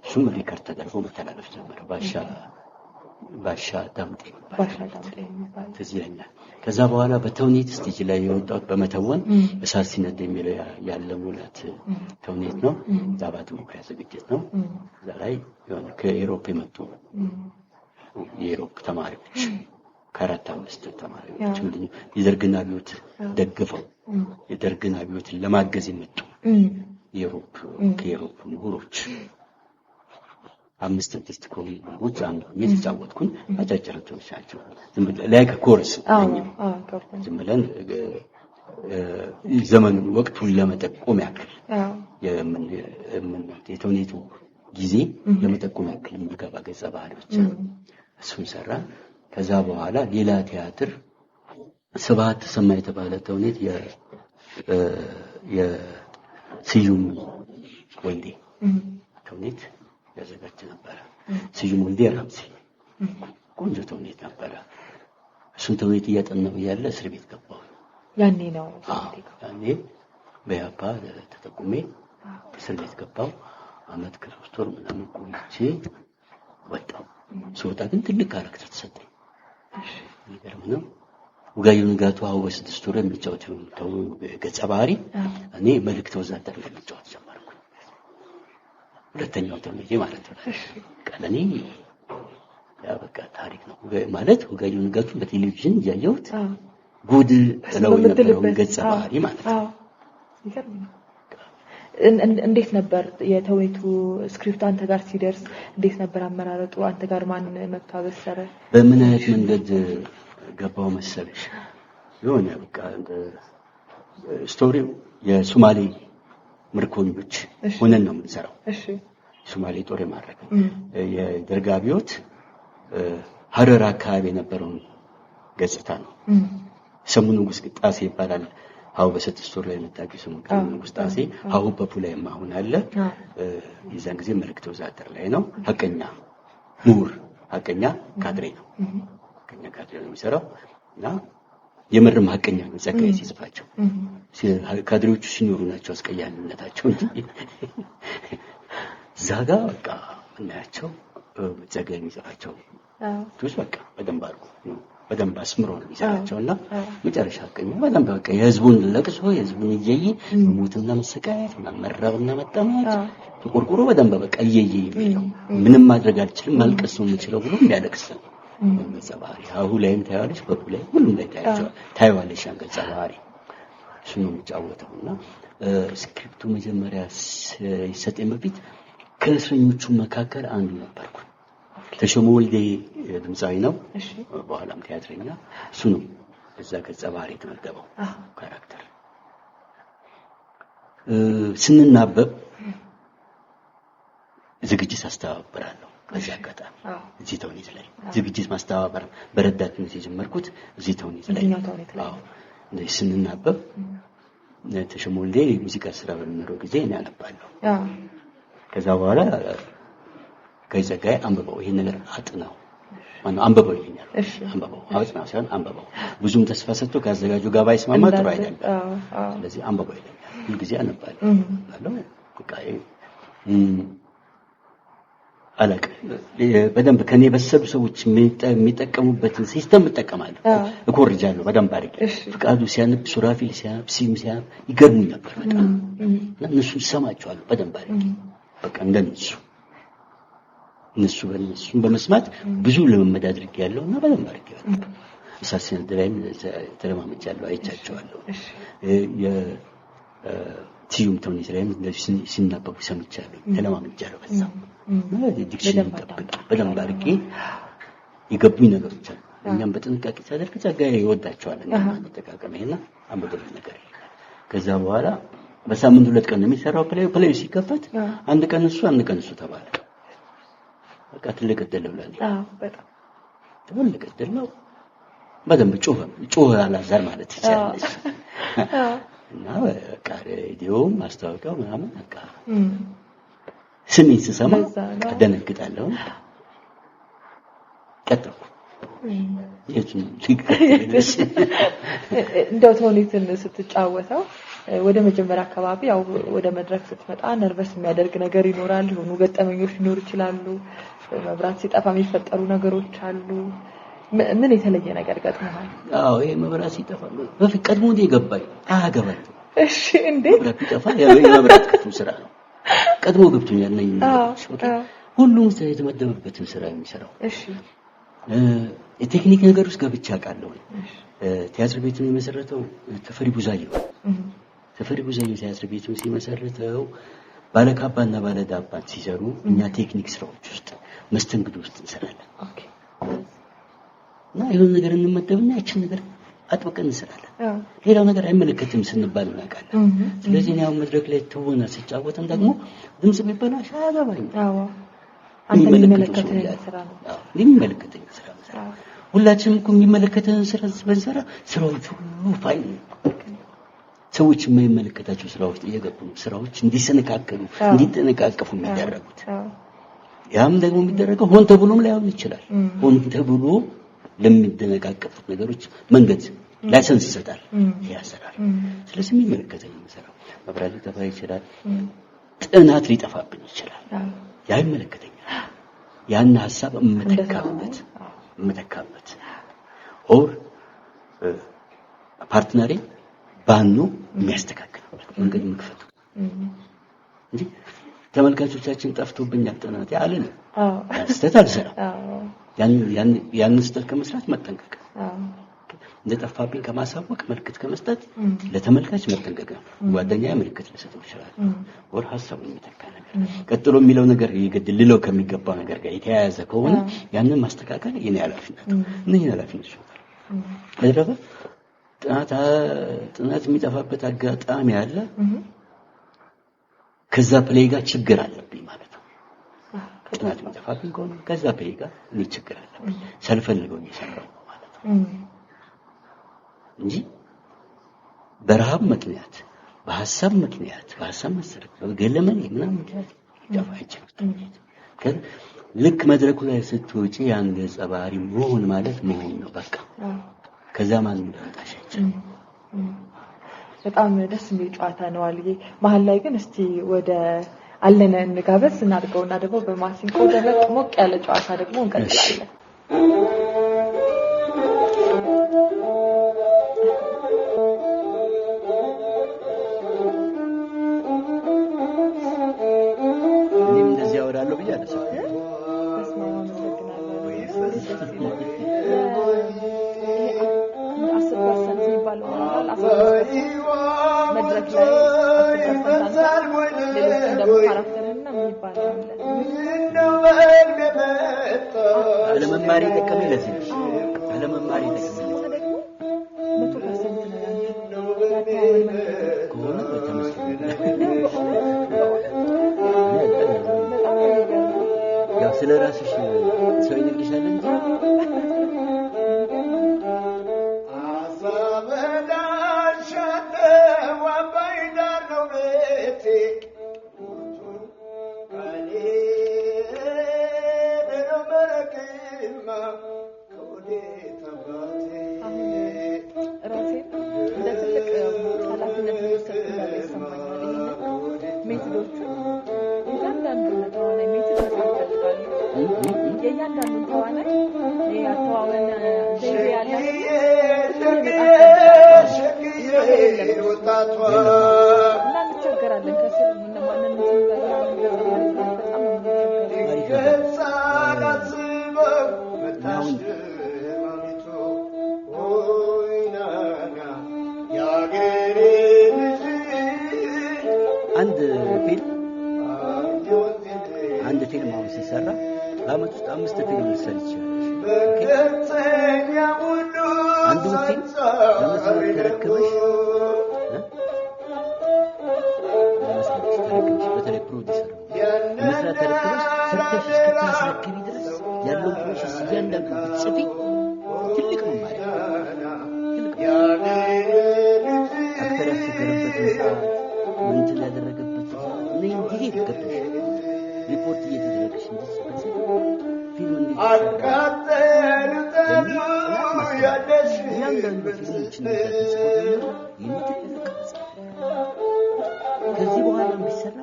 እሱም ሪከርድ ተደርጎ መተላለፍ ጀመረ። ባሻ ዳምጤ ትዝ ይለኛል። ከዛ በኋላ በተውኔት ስቴጅ ላይ የወጣሁት በመተወን እሳት ሲነድ የሚለው ያለ ሙላት ተውኔት ነው። ዛባት ሙከራ ዝግጅት ነው። እዛ ላይ ከኢሮፕ የመጡ የኢሮፕ ተማሪዎች ከአራት አምስት ተማሪዎች ምንድነው የደርግን አብዮት ደግፈው የደርግን አብዮትን ለማገዝ የመጡ ከኢሮፕ ምሁሮች አምስት ስድስት ኮሚቴዎች አንዱ የተጫወትኩኝ አጫጭር ተወሻቸው ዝም ብለን ላይ ከኮርስ ዝም ብለን ዘመኑን ወቅቱን ለመጠቆም ያክል የተውኔቱ ጊዜ ለመጠቆም ያክል የሚገባ ገጸ ባህሪዎች እሱን ሰራ። ከዛ በኋላ ሌላ ቲያትር ስብሐት ተሰማ የተባለ ተውኔት የስዩም ወልዴ ተውኔት ያዘጋጀ ነበር። ስዩም ወልዴ ራምሲ ቆንጆ ተውኔት ነበር። እሱን ተውኔት እያጠናሁ ያለ እስር ቤት ገባሁ። ያኔ ነው ያኔ በያፓ ተጠቁሜ እስር ቤት ገባሁ። አመት ከ3 ወር ምናምን ቆይቼ ወጣሁ። ስወጣ ግን ትልቅ ካራክተር ተሰጠኝ። የሚገርም ነው። ወጋየሁ ንጋቱ አሁን በ6 ወር የሚጫወተው ገጸ ባህሪ እኔ መልእክት ወዛደር ላይ የሚጫወት ጀመርኩ። ሁለተኛው ተውኔቴ ማለት ነው። ቀለኔ ያ በቃ ታሪክ ነው ማለት ወጋየሁ ንጋቱ በቴሌቪዥን ያየሁት ጉድ ነው የነበረው ገጸ ባህሪ ማለት ነው። ይገርም ነው። እንዴት ነበር የተውኔቱ ስክሪፕት አንተ ጋር ሲደርስ እንዴት ነበር አመራረጡ? አንተ ጋር ማን መጥቶ አበሰረ? በምን አይነት መንገድ ገባው መሰለሽ? የሆነ በቃ ስቶሪው የሶማሌ ምርኮኞች ሆነን ነው የምንሰራው። እሺ ሶማሌ ጦር የማረከ የደርግ አብዮት ሀረር አካባቢ የነበረውን ገጽታ ነው። ሰሙኑ ንጉሥ ይባላል። አው በ6 ወር ላይ መጣቂ ሰሙ ንጉሥ ጣሴ አው በፑላይማ ሆነ አለ። የዛን ጊዜ መልእክት ወዛደር ላይ ነው። ሐቀኛ ምሁር ሐቀኛ ካድሬ ነው። ሐቀኛ ካድሬ ነው የሚሰራው እና የምርም ሐቀኛ ነው ዘጋይ ሲጽፋቸው ካድሬዎቹ ሲኖሩ ናቸው አስቀያሚነታቸው እንጂ ዛጋ በቃ እናያቸው ዘጋይ የሚጽፋቸው ትውስ በቃ በደንብ አስምሮ ነው የሚሰራቸውና መጨረሻ ሐቀኛ በደንብ በቃ የህዝቡን ለቅሶ የህዝቡን እየይ ሞትና መሰቃየት መረብና መጠማት ተቆርቆሮ በደንብ በቃ እየይ የሚለው ምንም ማድረግ አልችልም ማልቀስ ነው የምችለው ብሎ የሚያለቅስ ገጸ ባህሪ አሁ ላይም ታያለሽ በኩላይ ሁሉም ላይ ታያለሽ ገጸ ባህሪ እሱ ነው የሚጫወተውና ስክሪፕቱ መጀመሪያ ሲሰጠኝ በፊት ከእስረኞቹ መካከል አንዱ ነበርኩ። ተሾመ ወልዴ ድምጻዊ ነው። በኋላም ቲያትረኛ እሱ ነው እዛ ገጸ ባህሪ የተመደበው ካራክተር። ስንናበብ ዝግጅት አስተባብራለሁ። በዚህ አጋጣሚ እዚህ ተውኔት ላይ ዝግጅት ማስተባበር በረዳትነት የጀመርኩት እዚህ ተውኔት ላይ አዎ እንደዚህ ስንናበብ ተሾመ ወልዴ ሙዚቃ ስራ በሚኖረው ጊዜ እኔ አነባለሁ። ከዛ በኋላ ከዘጋይ አንበባው ይሄን ነገር አጥናው ማነው አንበባው ይለኛል። አንበባው አጥናው ሳይሆን አንበባው ብዙም ተስፋ ሰጥቶ ካዘጋጁ ጋር ባይስማማ ጥሩ አይደለም። ስለዚህ አንበባው ይለኛል። ሁሉ ጊዜ አነባለሁ አለው በቃ አለቀ። በደንብ ከኔ በሰሉ ሰዎች የሚጠቀሙበትን ሲስተም እጠቀማለሁ እኮርጃለሁ በደንብ አድርጌ። ፍቃዱ ሲያነብ ሱራፊል ሲያነብ ሲም ሲያነብ ይገርሙኝ ነበር በጣም እነሱ ይሰማቸዋል በደንብ አድርጌ በቃ እነሱን በመስማት ብዙ ለመመድ አድርጌያለሁና በደንብ አድርጌያለሁ። እሳሴን ድራይም ተለማመጫለሁ አይቻቸዋለሁ። ስዩም ተውኔት ላይ እንደዚህ ሲነበቡ ሰምቻለሁ ተለማምጃለሁ በዛ ዲክሽነሪ ጠብቄ በደንብ አድርጌ የገቡኝ ነገሮች አሉ እኛም በጥንቃቄ ሳደርግ ጸጋዬ ይወዳቸዋል እና ተጠቃቀመኝና አንበበ ነገር ከዛ በኋላ በሳምንት 2 ቀን ነው የሚሰራው ፕሌይ ሲከፈት አንድ ቀን እሱ ተባለ በቃ ትልቅ እድል ብለን በጣም ትልቅ እድል ነው በደንብ ጮህ አላዛር ማለት ይቻላል እና በቃ ሬዲዮ ማስታወቂያው ምናምን በቃ ስሜት ስሰማ ደነግጣለሁ ቀጥኩ እንደው ተውኔትን ስትጫወተው ወደ መጀመሪያ አካባቢ ያው ወደ መድረክ ስትመጣ ነርቨስ የሚያደርግ ነገር ይኖራል ሆኖ ገጠመኞች ሊኖሩ ይችላሉ መብራት ሲጠፋ የሚፈጠሩ ነገሮች አሉ ምን የተለየ ነገር ገጥመሃል አዎ ይሄ መብራት ሲጠፋ በፊት ቀድሞ እንደገባኝ አገባኝ እሺ እንዴ መብራት ሲጠፋ የመብራት ክፍሉ ስራ ነው ቀድሞ ገብቶኛል ነኝ ሁሉም የተመደበበትን ስራ የሚሰራው እሺ የቴክኒክ ነገር ውስጥ ገብቻ አውቃለሁ ቲያትር ቤቱን የመሰረተው ተፈሪ ቡዛየው ቲያትር ቤቱን ሲመሰርተው ባለካባና ባለዳባን ሲሰሩ እኛ ቴክኒክ ስራዎች ውስጥ መስተንግዶ ውስጥ እንሰራለን ኦኬ እና ይሁን ነገር እንመደብና ያችን ነገር አጥብቀን እንሰራለን ሌላው ነገር አይመለከትም ስንባል እናውቃለን ስለዚህ ነው መድረክ ላይ ተወና ሲጫወተን ደግሞ ድምጽ ቢበላሽ አያገባኝ አንተ የሚመለከተኝ ስራ ነው የሚመለከተኝ ስራ ሁላችንም እኮ የሚመለከተን ስራ በእንሰራ ስራዎች ሁሉ ፋይን ሰዎች የማይመለከታቸው ስራዎች እየገቡ ነው ስራዎች እንዲሰነካከሉ እንዲጠነቃቀፉ የሚደረጉት ያም ደግሞ የሚደረገው ሆን ተብሎም ላይሆን ይችላል ሆን ተብሎ ለሚደነቃቀፉት ነገሮች መንገድ ላይሰንስ ይሰጣል ያሰራል ስለዚህ የሚመለከተኝ ስራው መብራት ሊጠፋ ይችላል ጥናት ሊጠፋብኝ ይችላል ያ ይመለከተኛል ያን ሐሳብ እመተካበት ኦር ፓርትነሬ ባኑ የሚያስተካክልበት መንገድ መክፈቱ እንጂ ተመልካቾቻችን ጠፍቶብኛል ጥናት ያለን አስተት አልሰራ ያን ስህተት ከመስራት መጠንቀቅ እንደጠፋብኝ ከማሳወቅ መልክት ከመስጠት ለተመልካች መጠንቀቅ ጓደኛዬ መልክት ሊሰጠው ይችላል ወር ሐሳቡን የሚተካ ነገር ቀጥሎ የሚለው ነገር ይገድልለው ከሚገባው ነገር ጋር የተያያዘ ከሆነ ያንን ማስተካከል የኔ ኃላፊነት ነው ለደረበ ጥናት የሚጠፋበት አጋጣሚ አለ ከዛ ፕሌይ ጋር ችግር አለብኝ ማለት ነው ጥናት የሚጠፋብኝ ከሆነ ከዛ ፕሌይ ጋር ችግር አለብኝ ሳልፈልገው እየሰራሁ ማለት ነው እንጂ በረሃብ ምክንያት በሐሳብ መሰረት በገለመኔ ምናምን ይጠፋችሁ ልክ መድረኩ ላይ ስትወጪ ያን ገጸ ባህሪ መሆን ማለት መሆን ነው በቃ ከዛ ማን እንደታሸች በጣም ደስ የሚል ጨዋታ ነው አልዬ መሀል ላይ ግን እስቲ ወደ አለነ እንጋበዝ እናድርገውና ደግሞ በማሲንቆ ደረቅ ሞቅ ያለ ጨዋታ ደግሞ እንቀጥላለን አለመማሪ ተከመለስ አለመማሪ ተከመለስ ኮሮና ተመስገን ያው ስለራስሽ ሰው ይነግርሻል እንጂ በአመት ውስጥ 5 ፊልም ሊሰራ ይችላል። አንዱ ፊልም ለመስራት ተረክበሽ በተለይ ፕሮዲውሰር መስራት ተረክበሽ ሰርተሽ እስክታስረክቢ ድረስ ያለው ፕሮሰስ እያንዳንዱ ብትጽፊ ትልቅ ነው ማለት ነው። አክተር ያስቸገረበትን ሰዓት እንትን ያደረገበት ምን ጊዜ ተከተሽ ሪፖርት እየተደረገሽ እንድትጽፊ ፊልም እንድትሰራ ያደሽ ያንዳንዱ ፊልሞችን ከዚህ በኋላ ቢሰራ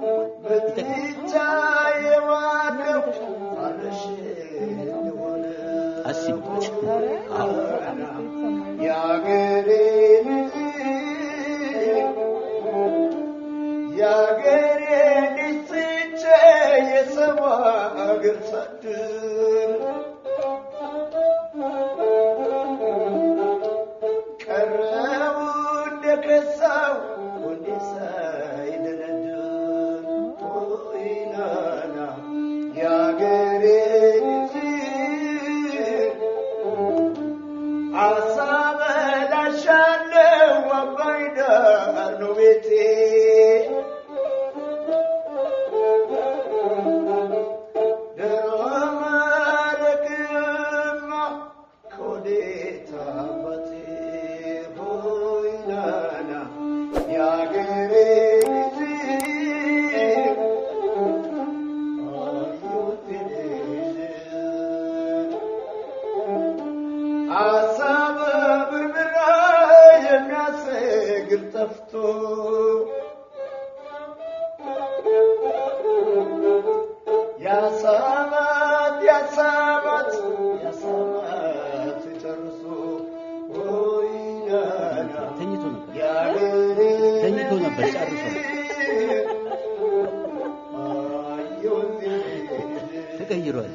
አስቡት። ያገሬ ልጅ የሰማይ አገር ሳድር ቀረው እንደከሳው ወንዴ ሳይደለድል ወይናና ያገሬ ልጅ አሳበላሻለው አባይ ዳር ነው ቤቴ ተቀይሯል።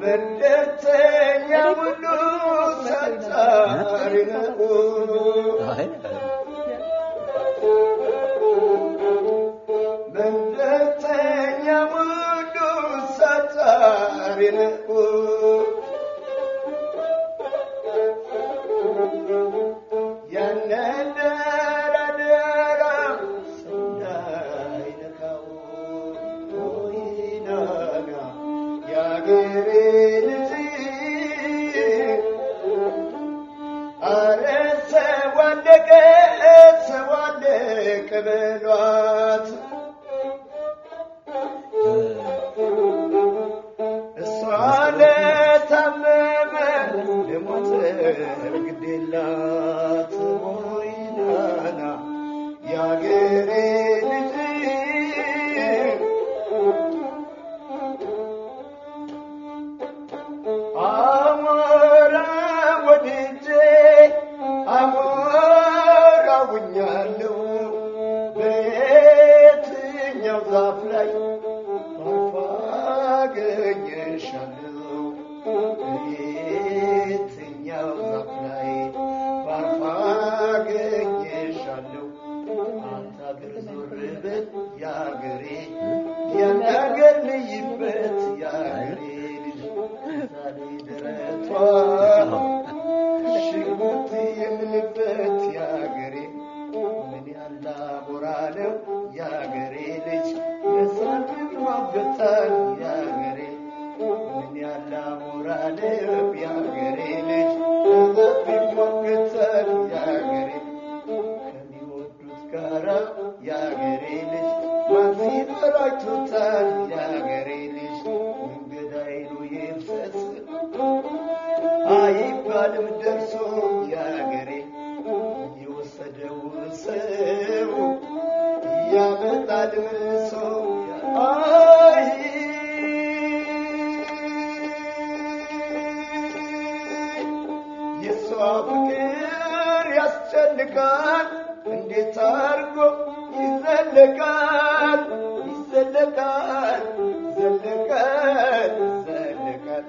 መለተኛ ሙሉ ሳታሪነቁ መለተኛ ሙሉ ሳታሪነቁ ከበሏት እሷ ለታመመ ለሞተ ግዴላት ወይናና ያገሬ ልጅ አሞራ ወድጄ አሞራውኛለሁ ዛፍ ላይ ባርፋገኘሻለሁ የትኛው ዛፍ ላይ ባርፋገኘሻለሁ አታገር ዞር ብል ያገሬ ያናገር ልይበት ያገሬ ልጅ ዛሬ ደረቷ ሽጉጥ የምልበት ያገሬ ምን ያላ ቦራ ነው ያገሬ ልጅ ለሳት ማበታል ያገሬ ምን ያላ ቦራ ነው ያገሬ ልጅ ለሳት ማበታል ያገሬ ከሚወዱት ጋራ ያገሬ ልጅ ማን ይፈራችሁታል ያገሬ ልጅ እንግዳይ ነው ይፍሰስ አይባልም ደርሶ ያገሬ የወሰደው ሰው ያመጣል ሰው አይ የሷ ፍቅር ያስጨንቃል እንዴት አርጎ ይዘለቃል ይዘለቃል ዘለቃል ዘለቃል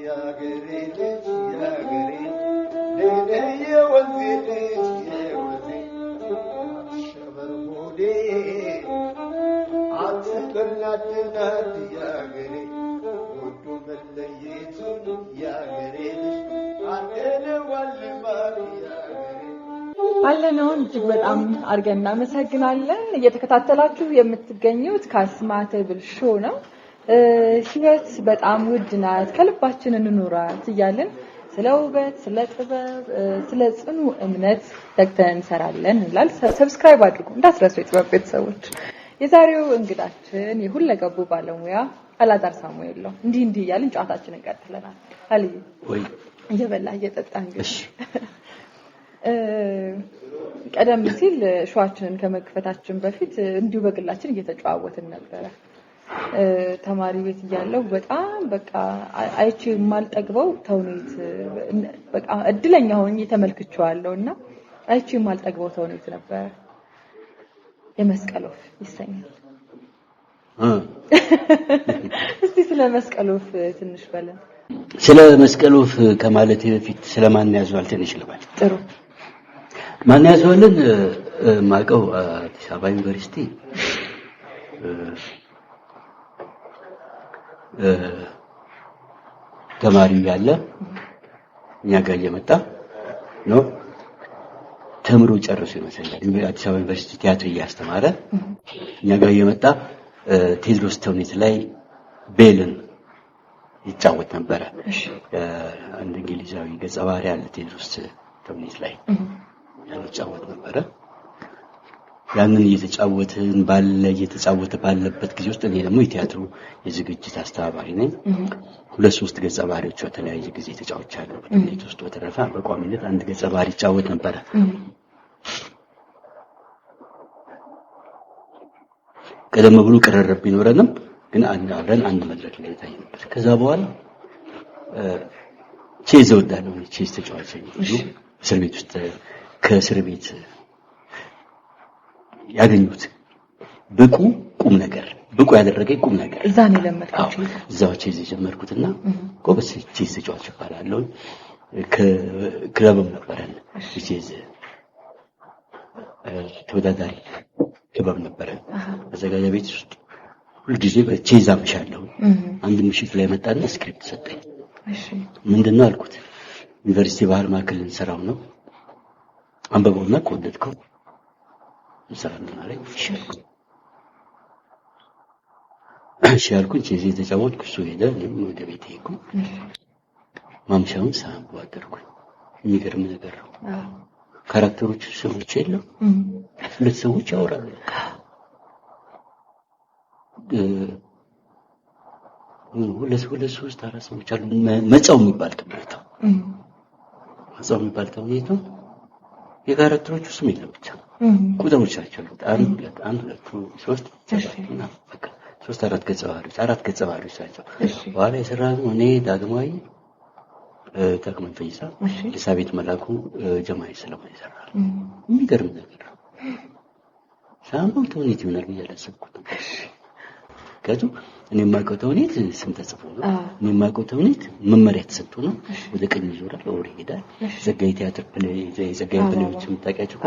ያገሬ ልጅ ያገሬ የወንዜ ልጅ የወንዜ አትሸበር ሆዴ አትበልና ናት ናት ያገሬ ወዶ መለየቱን ያገሬ ልጅ አርገነዋል ልማድ ያገሬ አለነውን እጅግ በጣም አርገን እናመሰግናለን። እየተከታተላችሁ የምትገኙት ካስማተ ብልሾ ነው። ህይወት በጣም ውድ ናት፣ ከልባችን እንኑራት እያልን ስለ ውበት፣ ስለ ጥበብ፣ ስለ ጽኑ እምነት ተግተን እንሰራለን እንላል። ሰብስክራይብ አድርጉ እንዳትረሱ የጥበብ ቤተሰቦች። የዛሬው እንግዳችን የሁለገቡ ባለሙያ አላዛር ሳሙኤል ነው። እንዲህ እያልን ጨዋታችንን እንቀጥለናል። አሊ ወይ እየበላ እየጠጣ እንግዲህ ቀደም ሲል ሸዋችንን ከመክፈታችን በፊት እንዲሁ በግላችን እየተጨዋወትን ነበረ። ተማሪ ቤት እያለሁ በጣም በቃ አይቼ የማልጠግበው ተውኔት በቃ እድለኛ ሆኜ ተመልክቼዋለሁና አይቼ የማልጠግበው ተውኔት ነበር። የመስቀል ወፍ ይሰኛል። እስቲ ስለ መስቀል ወፍ ትንሽ በለን። ስለ መስቀል ወፍ ከማለቴ በፊት ስለማን ያዘዋል ትንሽ ልበል። ጥሩ። ማን ያዘዋልን ማቀው አዲስ አበባ ዩኒቨርሲቲ ተማሪው ያለ እኛ ጋር እየመጣ ነው ተምሮ ጨርሶ ይመስላል። አዲስ አበባ ዩኒቨርሲቲ ቲያትር እያስተማረ እኛ ጋር እየመጣ ቴዎድሮስ ተውኔት ላይ ቤልን ይጫወት ነበር። አንድ እንግሊዛዊ ገጸ ባህሪ ያለ ቴዎድሮስ ተውኔት ላይ ይጫወት ነበር። ያንን እየተጫወተ ባለበት ጊዜ ውስጥ እኔ ደግሞ የቲያትሩ የዝግጅት አስተባባሪ ነኝ። 2-3 ገጸ ባህሪዎች በተለያየ ጊዜ ተጫውቻለሁ። በተውኔት ውስጥ በተረፈ በቋሚነት አንድ ገጸ ባህሪ ይጫወት ነበር። ቀደም ብሎ ቅርርብ ቢኖረንም ግን አብረን አንድ መድረክ ላይ ታየ ነበር። ከዛ በኋላ ቼዝ ወዳለው ቼዝ ተጫዋች ነኝ። እስር ቤት ውስጥ ከእስር ቤት ያገኙት ቁም ነገር ያደረገኝ ቁም ነገር እዛ ነው ለመጣችሁ። እዛው ቼዝ የጀመርኩትና ጎበዝ ቼዝ ተጫዋች ባላለው ክለብም ነበረን። ቼዝ ተወዳዳሪ ክለብ ነበረን። አዘጋጃ ቤት ውስጥ ሁሉ ጊዜ በቼዝ አመሻለሁ። አንድ ምሽት ላይ መጣና ስክሪፕት ሰጠኝ። ምንድነው አልኩት። ዩኒቨርሲቲ ባህል ማዕከል እንሰራው ነው አንበበውና ከወደድከው እንሰራለን አለኝ። እሺ አልኩኝ። ቼዝ የተጫወትኩ እሱ ሄደ፣ እኔም ወደ ቤት ሄድኩ። ማምሻውን ሳንቡ አደርኩኝ። የሚገርም ነገር ነው። ካራክተሮቹ ሰዎች የለም፣ ሁለት ሰዎች ያወራሉ። ሁለት ሶስት አራት ሰዎች አሉ። መጻው የሚባል ተውኔት ነው። የካራክተሮቹ ስም የለም ብቻ ቁጥሮች ናቸው። አንድ ሁለት ሶስት እና በቃ 3-4 ገጸ ባህሪዎች ናቸው። በኋላ የሰራነው እኔ ዳግማዊ ተክመን ፈይሳ፣ ኤልሳቤጥ መላኩ፣ ጀማይ ሰለሞን ይሰራል። የሚገርም ነገር ነው። ሳምባው ተውኔት ይሆናል ብዬ አላሰብኩትም። ከቱ እኔ የማውቀው ተውኔት ስም ተጽፎ ነው። እኔ የማውቀው ተውኔት መመሪያ ተሰጥቶ ነው። ወደ ቀኝ ይዞራል፣ ወደ ይሄዳል። ዘጋይ ቲያትር ዘጋይ ፕሌዎች የምታውቂያቸው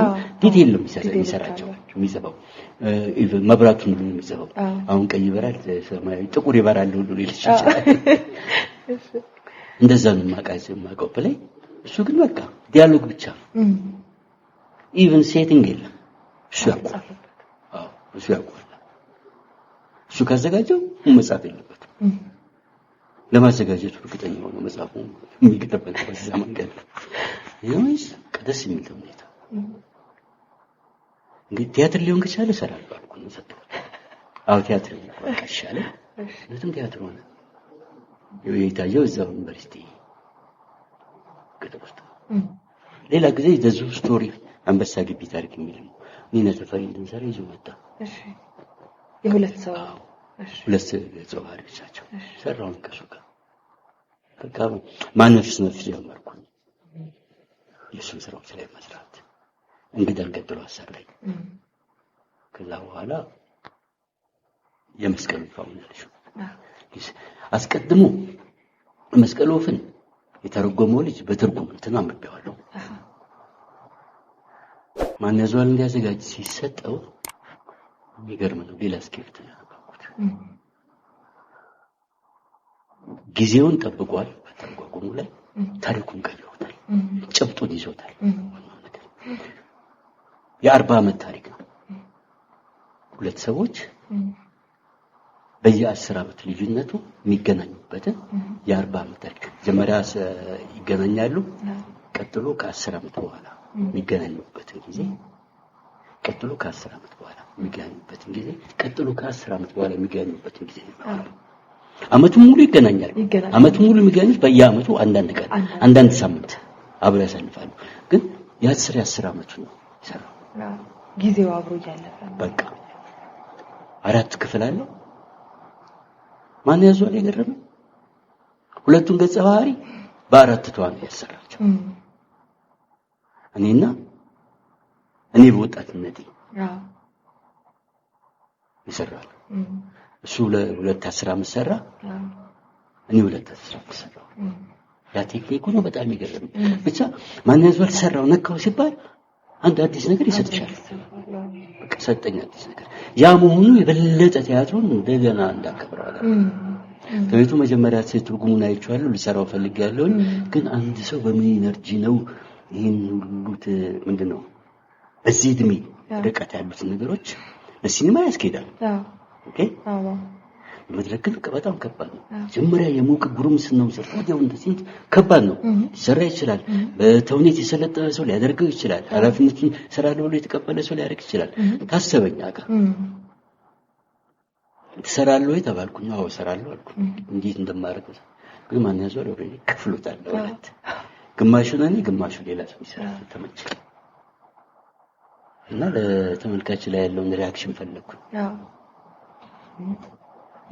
ዲቴል ነው የሚሰራቸው የሚዘባው መብራቱን ነው የሚዘባው። አሁን ቀይ ይበራል፣ ሰማያዊ ጥቁር ይበራል ሁሉ ሊልሽ ይችላል። እንደዛ ነው የማውቀው ፕሌይ። እሱ ግን በቃ ዲያሎግ ብቻ ኢቭን ሴቲንግ የለም። እሱ ያውቃል። እሱ ካዘጋጀው መጻፍ የለበትም። ለማዘጋጀቱ እርግጠኛ ሆኖ መጻፉ የሚገጠበል በዛ መንገድ ይሁንስ ደስ የሚል ሁኔታ እንግዲህ ቲያትር ሊሆን ከቻለ እሰራለሁ አልኩ ነው ሰጥቷል። አዎ ቲያትር ሊሆን ከቻለ ለምን ቲያትር ሆነ የታየው እዛው ዩኒቨርሲቲ ከተወስተ ሌላ ጊዜ ዘዙ ስቶሪ አንበሳ ግቢ ታሪክ የሚል ነው። እኔና ተፈሪ እንድንሰራ ይዞ መጣ። እሺ የሁለት ሰው ባህሪዎች ናቸው። ሰራውን ከሱ ጋር በቃ ማነፍስ ጀመርኩ። የሱን ስራዎች ላይ መስራት እንግዳን ቀጥሎ አሰራኝ። ከዛ በኋላ የመስቀል ፋውንዴሽ አስቀድሞ መስቀል ወፍን የተረጎመው ልጅ በትርጉም እንትና አንብቤዋለሁ። ማን ያዟል እንዲያዘጋጅ ሲሰጠው የሚገርም ነው። ሌላ ስክሪፕት ያነበብኩት ጊዜውን ጠብቋል በተጓጉሙ ላይ ታሪኩን ቀይሮታል ጭብጡን ይዞታል የ40 ዓመት ታሪክ ነው ሁለት ሰዎች በየ10 ዓመት ልዩነቱ የሚገናኙበት የ40 ዓመት ታሪክ ጀመሪያ ይገናኛሉ ቀጥሎ ከ10 ዓመት በኋላ የሚገናኙበት ጊዜ ቀጥሎ ከ10 ዓመት በኋላ የሚገናኙበት ጊዜ ቀጥሎ ከ10 ዓመት በኋላ የሚገናኙበት ጊዜ አመቱን ሙሉ ይገናኛሉ አመቱን ሙሉ የሚገናኙት በየአመቱ አንዳንድ ቀን አንዳንድ ሳምንት አብረው ያሳልፋሉ ግን የ10 ዓመቱ ነው ይሰራው ጊዜው አብሮ ያለፈ በቃ 4 ክፍል አለ ማን ያዟል የገረመ ሁለቱን ገጸ ባህሪ በ4 ተዋን ያሰራቸው እኔ በወጣትነቴ ይሰራል እሱ ለ2 ዓመት ሰራ እኔ 2 ዓመት ሰራው ያ ቴክኒኩ ነው በጣም ይገርም ብቻ ማን ያዟል ሰራው ነካው ሲባል አንድ አዲስ ነገር ይሰጥሻል በቃ ሰጠኝ አዲስ ነገር ያ መሆኑ የበለጠ ቲያትሩን እንደገና እንዳከብራለሁ ከቤቱ መጀመሪያ ትርጉሙን አይቻለሁ ልሰራው ፈልጌያለሁ ግን አንድ ሰው በምን ኢነርጂ ነው ይሄን ሁሉ ምንድነው እዚህ ድሚ ርቀት ያሉት ነገሮች ለሲኒማ ያስኬዳል ኦኬ መድረክ በጣም ከባድ ነው ጀመሪያ የሙቅ ጉርምስናው ሰርተው እንደዚህ ከባድ ነው ይሰራ ይችላል በተውኔት የሰለጠነ ሰው ሊያደርገው ይችላል ኃላፊነት ሰራለው ብሎ የተቀበለ ሰው ሊያደርግ ይችላል ታሰበኛ ጋር ተሰራለው የተባልኩኝ አዎ ሰራለው አልኩ እንዴት እንደማደርግ ግን ማን ያዘው ኦሬዲ ከፍሎታል ማለት ግማሹን እኔ ግማሹ ሌላ ሰው ይሰራል ተመቸ እና ለተመልካች ላይ ያለውን ሪአክሽን ፈለኩ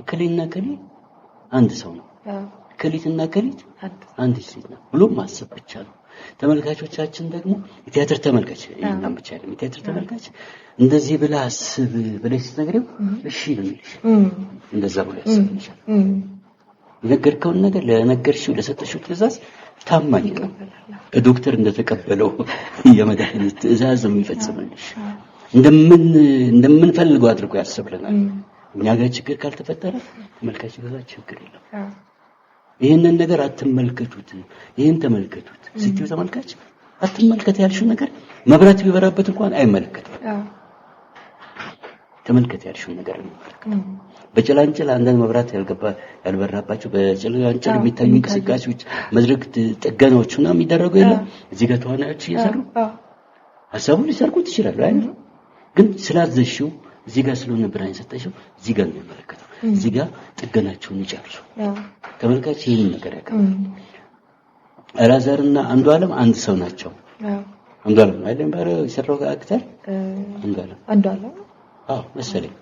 ከሊና ከሊ አንድ ሰው ነው ከሊትና ከሊት አንድ ሴት ነው ብሎ ማሰብ ብቻ ነው ተመልካቾቻችን ደግሞ የቲያትር ተመልካች እና ብቻ አይደለም የቲያትር ተመልካች እንደዚህ ብላ አስብ ብለሽ ነገርው እሺ ልልሽ እንደዛ ብሎ ያስብልሽ ነገርከውን ነገር ለነገርሽው ለሰጠሽው ትዕዛዝ ታማኝ ነው ዶክተር እንደተቀበለው የመድኃኒት ትዕዛዝ የሚፈጽምልሽ እንደምን ፈልገው አድርጎ ያስብልናል እኛ ጋር ችግር ካልተፈጠረ ተመልካች ጋር ችግር የለም ይሄንን ነገር አትመልከቱት ይሄን ተመልከቱት ሲቲው ተመልካች አትመልከት ያልሽው ነገር መብራት ቢበራበት እንኳን አይመለከትም ተመልከት ያልሽው ነገር ነው በጨላንጨል አንዳንድ መብራት ያልበራባቸው በጨላንጨል የሚታዩ እንቅስቃሴዎች መድረክ ጥገናዎችና የሚደረጉ የለም እዚህ ጋር ተዋናዮች እየሰሩ ሐሳቡን ሊሰርቁት ይችላል አይደል ግን ስላዘሽው እዚህ ጋር ስለሆነ ብራኝ ሰጠሽው እዚህ ጋር ነው የሚመለከተው እዚህ ጋር ጥገናቸውን ይጨርሱ ተመልካች ይሄን ነገር ያቀርባል አላዛርና አንዱ ዓለም አንድ ሰው ናቸው አንዱ ዓለም አይደለም ባረ ይሰራው አክተር አንዱ ዓለም አዎ መሰለኝ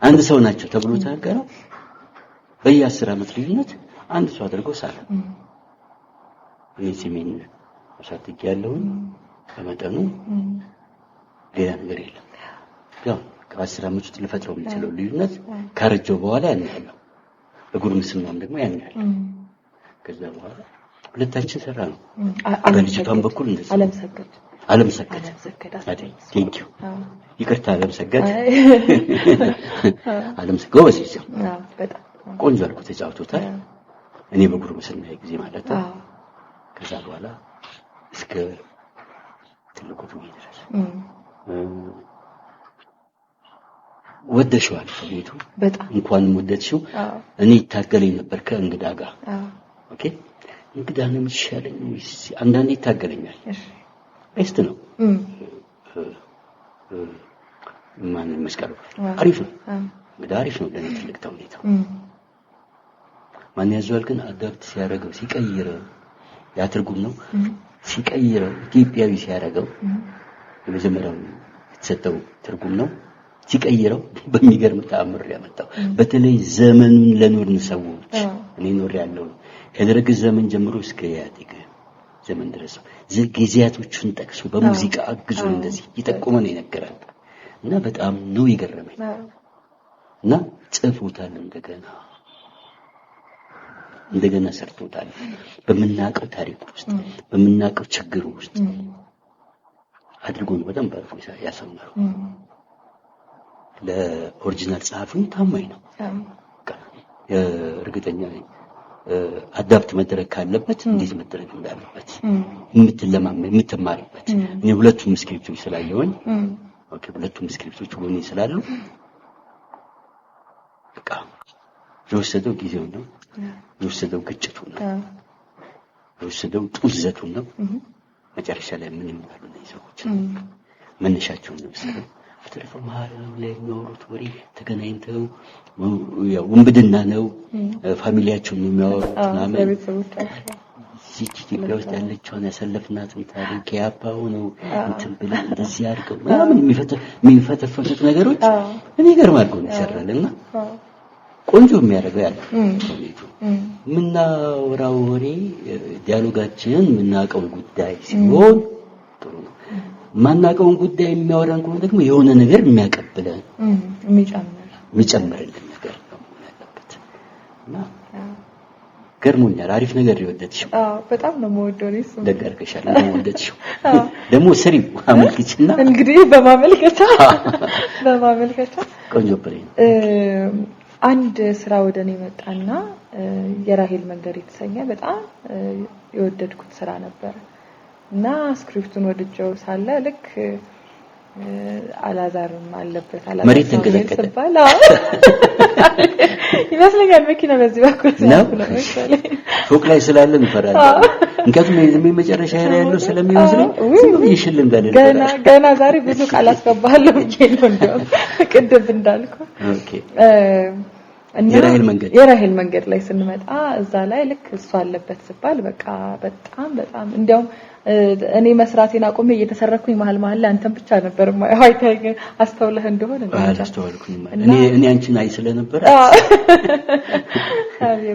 አንድ ሰው ናቸው ተብሎ ተናገረ በየ10 ዓመት ልዩነት አንድ ሰው አድርጎ ሳለ እዚህ ምን አሳጥቂ ያለው በመጠኑ ሌላ ነገር የለም ያው ከ10 ዓመት ውስጥ ለፈጥረው የሚችለው ልዩነት ካረጀው በኋላ ያንያለው በጉርምስናም ደግሞ ያንያለው ከዛ በኋላ ሁለታችን ሰራ ነው በልጅቷን በኩል እንደዚህ ዓለም ሰገድ ቴንክ ዩ ይቅርታ ዓለም ሰገድ ወሲስ በጣም ቆንጆ አልኩ ተጫውቶታል እኔ በጉርምስና ጊዜ ማለት ነው ከዛ በኋላ እስከ ትልቁ ድረስ ወደሽዋል ቤቱ በጣም እንኳን ወደድሽው እኔ ታገለኝ ነበር ከእንግዳ ጋር ኦኬ እንግዳ ነው የሚሻለኝ አንዳንዴ ታገለኛል እስቲ ነው ማን መስቀሉ አሪፍ ነው እንግዳ አሪፍ ነው ለኔ ትልቅ ተውኔት ማን ያዟል ግን አዳፕት ሲያደርገው ሲቀይረው ያ ትርጉም ነው ሲቀይረው ኢትዮጵያዊ ሲያደርገው የመጀመሪያው የተሰጠው ትርጉም ነው ሲቀይረው በሚገርም ተአምር ያመጣው በተለይ ዘመኑን ለኖርን ሰዎች እኔ ኖር ያለው ከደርግ ዘመን ጀምሮ እስከ ያቲክ ዘመን ድረስ ጊዜያቶቹን ጠቅሶ በሙዚቃ አግዞ እንደዚህ ይጠቁመን ይነገራል እና በጣም ነው ይገርመኝ እና ጽፎታል እንደገና ሰርቶታል በመናቀው ታሪክ ውስጥ በመናቀው ችግር ውስጥ አድርጎ ነው በጣም ባርፎ ያሰማው ለኦሪጂናል ጸሐፊው ታማኝ ነው። እርግጠኛ ነኝ አዳፕት መደረግ ካለበት እንዴት መደረግ እንዳለበት የምትማሪበት እኔ ሁለቱም ስክሪፕቶች ስላየሁኝ ኦኬ ሁለቱም ስክሪፕቶች ሆነ ስላሉ በቃ የወሰደው ጊዜው ነው የወሰደው ግጭቱ ነው የወሰደው ጡዘቱ ነው መጨረሻ ላይ ምን ይመጣሉ ነው ሰዎች መነሻቸው ነው የወሰደው በተረፈ ማራም ላይ የሚያወሩት ወሬ ተገናኝተው ያው ወንብድና ነው ፋሚሊያቸው ነው የሚያወሩት ማለት ኢትዮጵያ ውስጥ ያለችውን ያሰለፍናትን ታሪክ ያባው ነው እንትን ብለ እንደዚህ አድርገው ምናምን የሚፈተፈቱት ነገሮች እኔ ገርማል ነው ይሰራልና ቆንጆ የሚያደርገው ያለ ምናወራው ወሬ ዲያሎጋችን ምናቀው ጉዳይ ሲሆን ጥሩ ነው ማናቀውን ጉዳይ የሚያወራን ከሆነ ደግሞ የሆነ ነገር የሚያቀብለን የሚጨምርልን ነገር ነው ያለበት እና ገርሞኛል አሪፍ ነገር ይወደድሽው በጣም ነው የምወደው እሱ ደጋርከሻል ነው ወደድሽው ደግሞ ስሪው አመልክችና እንግዲህ በማመልከቻ ቆንጆ ብሬን አንድ ስራ ወደኔ መጣና የራሄል መንገድ የተሰኘ በጣም የወደድኩት ስራ ነበር እና ስክሪፕቱን ወድጀው ሳለ ልክ አላዛርም አለበት መሬት ተንቀጠቀጠ ይመስለኛል መኪና በዚህ በኩል ነው ፎቅ ላይ ስላለ እንፈራለን እንከቱም የመጨረሻ ላይ ያለው ስለሚመስለኝ ይሽልም ገና ዛሬ ብዙ ቃል አስገባለሁ ነው እንደው ቅድም እንዳልኩ ኦኬ የራሄል መንገድ ላይ ስንመጣ እዛ ላይ ልክ እሱ አለበት ሲባል በቃ በጣም እንዲያውም እኔ መስራቴን አቆሜ እየተሰረኩኝ መሃል ላይ አንተም ብቻ ነበር ማይታይ አስተውለህ እንደሆነ አስተውልኩኝ እኔ አንቺን አይ ስለነበር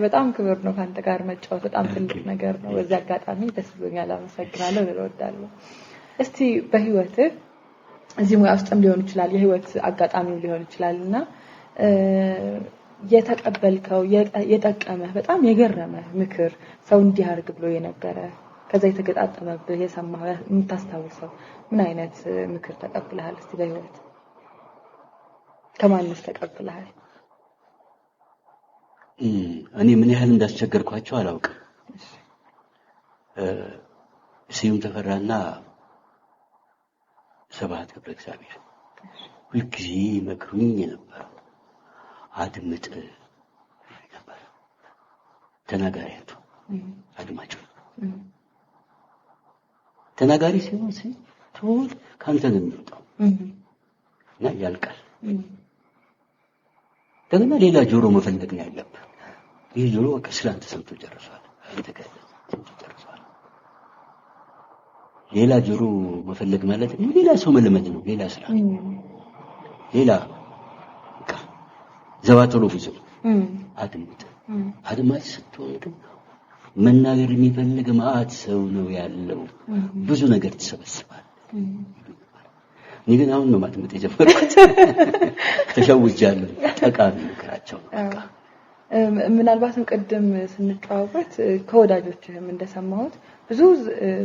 በጣም ክብር ነው ካንተ ጋር መጫወት በጣም ትልቅ ነገር ነው በዚህ አጋጣሚ ደስ ብሎኛል አመሰግናለሁ እወዳለሁ እስቲ በህይወት እዚህ ሙያ ውስጥም ሊሆን ይችላል የህይወት አጋጣሚው ሊሆን ይችላልና የተቀበልከው የጠቀመህ በጣም የገረመህ ምክር ሰው እንዲያርግ ብሎ የነገረ ከዛ የተገጣጠመብህ የሰማህ የምታስታውሰው ምን አይነት ምክር ተቀብለሃል እስቲ በህይወት ከማንስ ተቀብለሃል እኔ ምን ያህል እንዳስቸገርኳቸው አላውቅም ስዩም ተፈራና ሰባት ገብረ እግዚአብሔር ሁልጊዜ መክሩኝ ነበር አድምጥ ነበር ተናጋሪያቱ አድማጩ ተናጋሪ ሲሆን ሲቶል ካንተ ነው የሚወጣው እና ያልቃል ደግሞ ሌላ ጆሮ መፈለግ ነው ያለበት ይሄ ጆሮ ከስላንተ ሰምቶ ጨርሷል አንተ ጨርሷል ሌላ ጆሮ መፈለግ ማለት ነው ሌላ ሰው መለመድ ነው ሌላ ስራ ሌላ ዘዋትሮ ብዙ አድማጭ ስትሆን መናገር የሚፈልግ ማአት ሰው ነው ያለው ብዙ ነገር ተሰበስባል እኔ ግን አሁን ነው ማጥመጥ የጀመርኩት ተሸውጃለሁ ጠቃሚ ምክራቸው ምናልባትም ቀደም ስንጫወት ከወዳጆችህም እንደሰማሁት ብዙ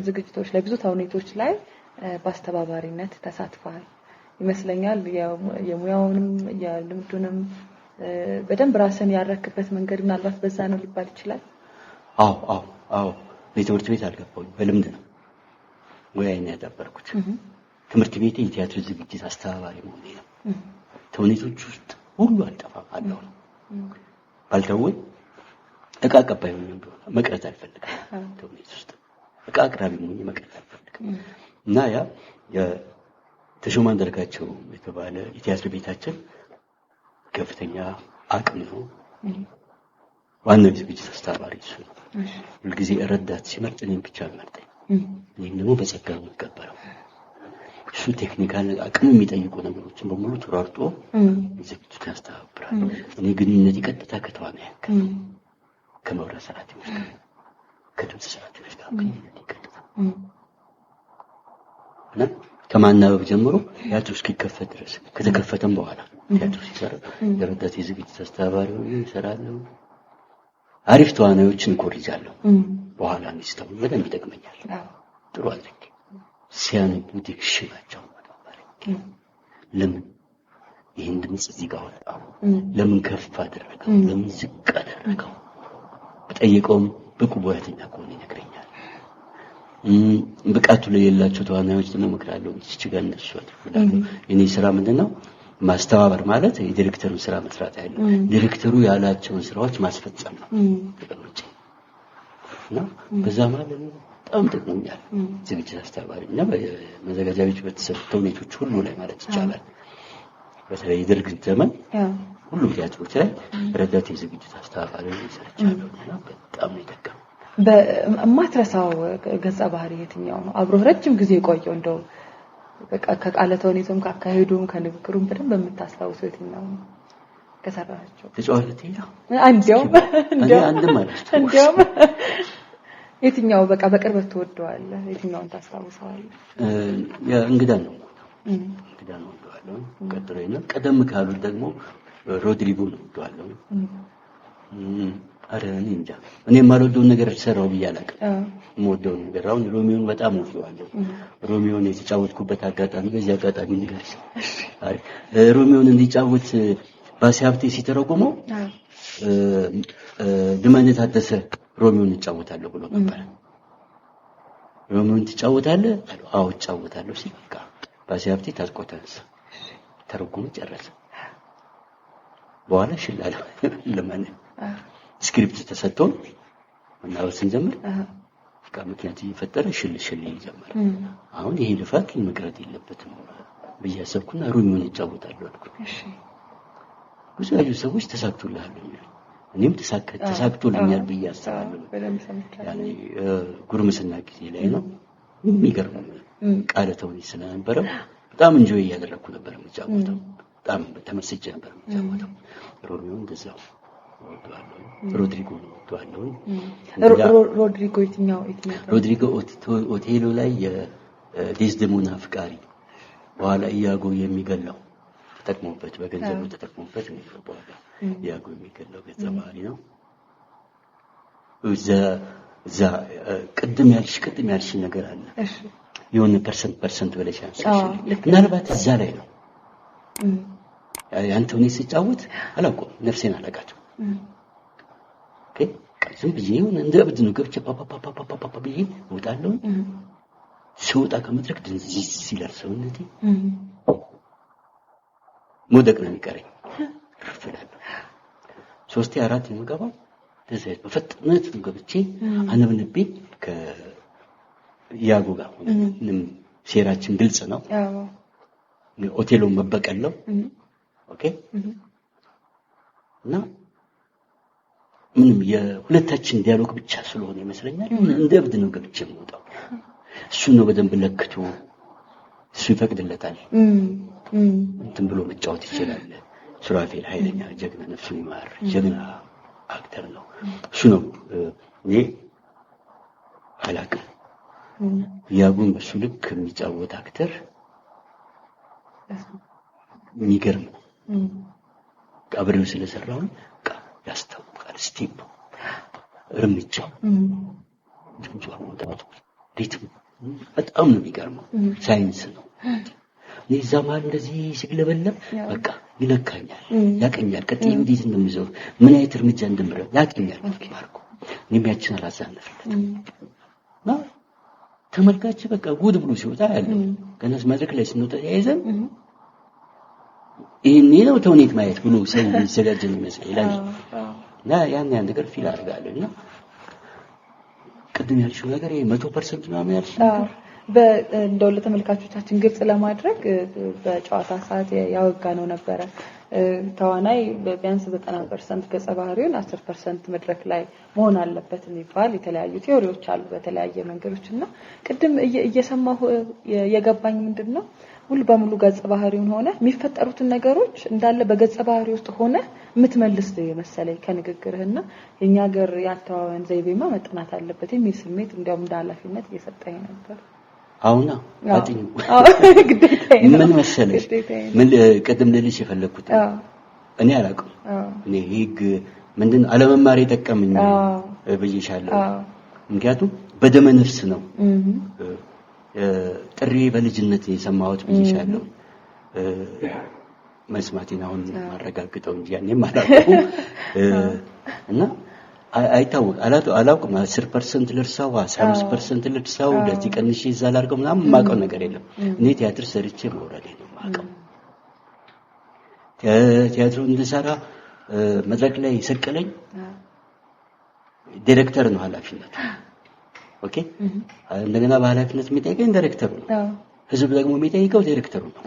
ዝግጅቶች ላይ ብዙ ተውኔቶች ላይ በአስተባባሪነት ተሳትፈሃል ይመስለኛል የሙያውንም የልምዱንም በደንብ ራስን ያረክበት መንገድ ምናልባት በዛ ነው ሊባል ይችላል አዎ በትምህርት ቤት አልገባሁኝ በልምድ ነው ወያኔ ያዳበርኩት ትምህርት ቤት የቲያትር ዝግጅት አስተባባሪ መሆኔ ነው ተውኔቶች ውስጥ ሁሉ አልጠፋፋለሁ ባልተወኝ እቃ አቀባይ ሆኜ መቅረት አልፈልግም ተውኔት ውስጥ እቃ አቅራቢ ሆኜ መቅረት አልፈልግም እና ያ የተሾመ አንዳርጋቸው የተባለ የቲያትር ቤታችን ከፍተኛ አቅም ነው ዋናው ዝግጅት አስተባባሪ እሱ ነው ሁልጊዜ ረዳት ሲመርጥ እኔን ብቻ መርጠኝ እኔም ደግሞ በጸጋ ነው የምቀበለው እሱ ቴክኒካል አቅም የሚጠይቁ ነገሮችን በሙሉ ተሯርጦ ዝግጅቱን ያስተባብራል እኔ ግንኙነት ይቀጥታ ከተዋናያን ከመብራት ሰራተኞች ጋር ከድምፅ ሰራተኞች ጋር ግንኙነት ይቀጥታ እና ከማናበብ ጀምሮ ቲያትሩ እስኪከፈት ድረስ ከተከፈተም በኋላ ቲያትሩ ሲሰራ የረዳት የዝግጅት አስተባባሪ ይሰራሉ አሪፍ ተዋናዮችን ኮርጃለሁ በኋላ እንዲስተው በደንብ ይጠቅመኛል ጥሩ አድርጌ ሲያነቡ ዲክሽናቸው ማለት ለምን ይሄን ድምጽ እዚህ ጋር ወጣው ለምን ከፍ አደረገው ለምን ዝቅ አደረገው በጠየቀውም ብቁ ሙያተኛ ከሆነ ይነግረኛል ብቃቱ ላይ ያላቸው ተዋናዮች ደግሞ መክራለሁ እቺ ጋር እነሱ አጥፍላሉ እኔ ስራ ምንድነው ማስተባበር ማለት የዳይሬክተሩን ስራ መስራት አይደለም ዳይሬክተሩ ያላቸውን ስራዎች ማስፈጸም ነው ተቀምጬ ነው በዛ ማለት በጣም ጥቅሞኛል ዝግጅት አስተባባሪና በመዘጋጃ ቤት በተሰጠው ተውኔቶች ሁሉ ላይ ማለት ይቻላል በተለይ የደርግ ዘመን ሁሉም ቲያትሮች ላይ ረዳት የዝግጅት አስተባባሪ ሰርቻለሁ እና በጣም ነው የተከም በማትረሳው ገጸ ባህሪ የትኛው ነው አብሮ ረጅም ጊዜ ቆየው እንደው በቃ ከቃለ ተውኔቱም ካካሄዱም ከንግግሩም በደንብ የምታስታውሰው የትኛው ነው ከሰራቸው ተጫዋቾች አንዴው አንድም ማለት አንዴው የትኛው በቃ በቅርበት ተወደዋለህ የትኛውን ታስታውሰዋለህ ያ እንግዳ ነው ወደዋለሁ ቀጥሮይና ቀደም ካሉት ደግሞ ሮድሪጎ ነው ወደዋለሁ አረን እንጃ እኔ ማልወደው ነገር ሰራው ብያለሁ ሞደው ነገር አሁን ሮሚዮን በጣም ወደዋለሁ ሮሚዮን የተጫወትኩበት አጋጣሚ በዚህ አጋጣሚ ንገርሽ አይ ሮሚዮን እንዲጫወት ባሲያብቴ ሲተረጉመው ድማነት አደሰ ሮሚዮን ይጫወታል ብሎ ነበር ሮሚዮን ትጫወታለህ አዎ እጫወታለሁ ሲልካ ባሲያብቴ ታስቆተንስ ተረጉሞ ጨረሰ በኋላ ሽላለ ለማን ስክሪፕት ተሰጥቶ እና ወስንጀምር ምክንያት እየፈጠረ ሽል ይጀምር አሁን ይሄ ልፋት መቅረት የለበትም በያሰብኩና ሮሚዮን ይጫወታል አልኩ እሺ ብዙ ሰዎች ተሳክቶልሃል እኔም ተሳክቶልኛል በያሰባለሁ ያኔ ጉርምስና ጊዜ ላይ ነው የሚገርም ቃለ ተውኔት ስለነበረ በጣም እንጆይ ያደረኩ ነበር የምጫወተው በጣም ተመስጬ ነበር የምጫወተው ሮሚዮን እንደዛው ሮድሪጎ ሮድሪጎ ኦቴሎ ላይ የዴስደሞና ፍቃሪ በኋላ ኢያጎ የሚገላው ተጠቅሞበት በገንዘቡ ተጠቅሞበት ነው በኋላ ኢያጎ የሚገላው ገጸ ባህሪ ነው እዛ ቅድም ያልሽ ነገር አለ እሺ የሆነ ፐርሰንት በላይ ቻንስ ምናልባት እዛ ላይ ነው ያንተው ነው ሲጫወት አላውቀው ነፍሴን አላቃቸው ኦኬ ዝም ብዬ የሆነ እንደ እብድ ነው ገብቼ ፓፓ ብዬ ወጣለሁ ሲወጣ ከመድረክ ድንዝዝ ሲላል ሰውነቴ ሞደቅ ነው የሚቀረኝ ፍላለሁ 3 4 የምገባው ተዘይት በፍጥነት ገብቼ አንብንቤ ከያጎ ጋር ምንም ሴራችን ግልጽ ነው ኦቴሎ መበቀል ነው ኦኬ እና ምንም የሁለታችን ዲያሎግ ብቻ ስለሆነ ይመስለኛል እንደ እብድ ነው ገብቼ የምወጣው እሱ ነው በደንብ ለክቶ እሱ ይፈቅድለታል እንትን ብሎ መጫወት ይችላል ሱራፌል ኃይለኛ ጀግና ነፍሱ ይማር ጀግና አክተር ነው እሱ ነው እኔ አላውቅም ያጉን በሱ ልክ የሚጫወት አክተር የሚገርም አብሬው ስለሰራው ያስታውቃል ስቲፕ እርምጃው ሪትም በጣም ነው የሚገርመው ሳይንስ ነው ለዛማል እንደዚህ ሲግለበለም በቃ ይለካኛል ያቀኛል ቀጥይ እንዴት እንደምዘው ምን አይነት እርምጃ እንደምረው ያቀኛል ማርኮ የሚያችን አላሳነፍለት ነው ተመልካች በቃ ጉድ ብሎ ሲወጣ ያለው ገናስ መድረክ ላይ ስንወጣ ያይዘን ይሄን ነው ተውኔት ማየት ብሎ ሰው ሲዘጋጅ ይመስላል እና ያን ነገር ፊል አድርጋለሁና ቅድም ያልሽው ነገር 100% ነው ያልሽው በእንደው ለተመልካቾቻችን ግልጽ ለማድረግ በጨዋታ ሰዓት ያወጋ ነው ነበር ተዋናይ ቢያንስ 90% ገጸ ባህሪውን 10% መድረክ ላይ መሆን አለበት የሚባል የተለያዩ ቲዮሪዎች አሉ በተለያየ መንገዶችና ቅድም እየሰማሁ የገባኝ ምንድነው ሁሉ በሙሉ ገጸ ባህሪውን ሆነ የሚፈጠሩትን ነገሮች እንዳለ በገጸ ባህሪ ውስጥ ሆነ የምትመልስ የመሰለኝ ከንግግርህና የኛ ሀገር ያተዋወን ዘይቤማ መጥናት አለበት የሚል ስሜት እንደውም እንዳላፊነት እየሰጠኝ ነበር አሁና አጥኝ ምን መሰለሽ ምን ቀደም ለልሽ የፈለኩት እኔ አላውቅም እኔ ህግ ምንድነው አለመማር የጠቀመኝ በየሻለው ምክንያቱም በደመ ነፍስ ነው ጥሪ በልጅነት የሰማሁት በየሻለው መስማቴን አሁን ማረጋግጠው እንጂ ያኔ ማላውቀው እና አይታወቅ አላውቅም 10% ልርሳው 15% ልርሳው ለዚህ ቀንሽ ይዛል አድርገው ምናምን ማውቀው ነገር የለም እኔ ቲያትር ሰርቼ መውረዴ ነው ማውቀው ቲያትሩን እንድሰራ መድረክ ላይ ሰቀለኝ ዳይሬክተር ነው ኃላፊነቱ ኦኬ እንደገና በኃላፊነት የሚጠይቀኝ ዳይሬክተሩ ነው ህዝብ ደግሞ የሚጠይቀው ዳይሬክተሩ ነው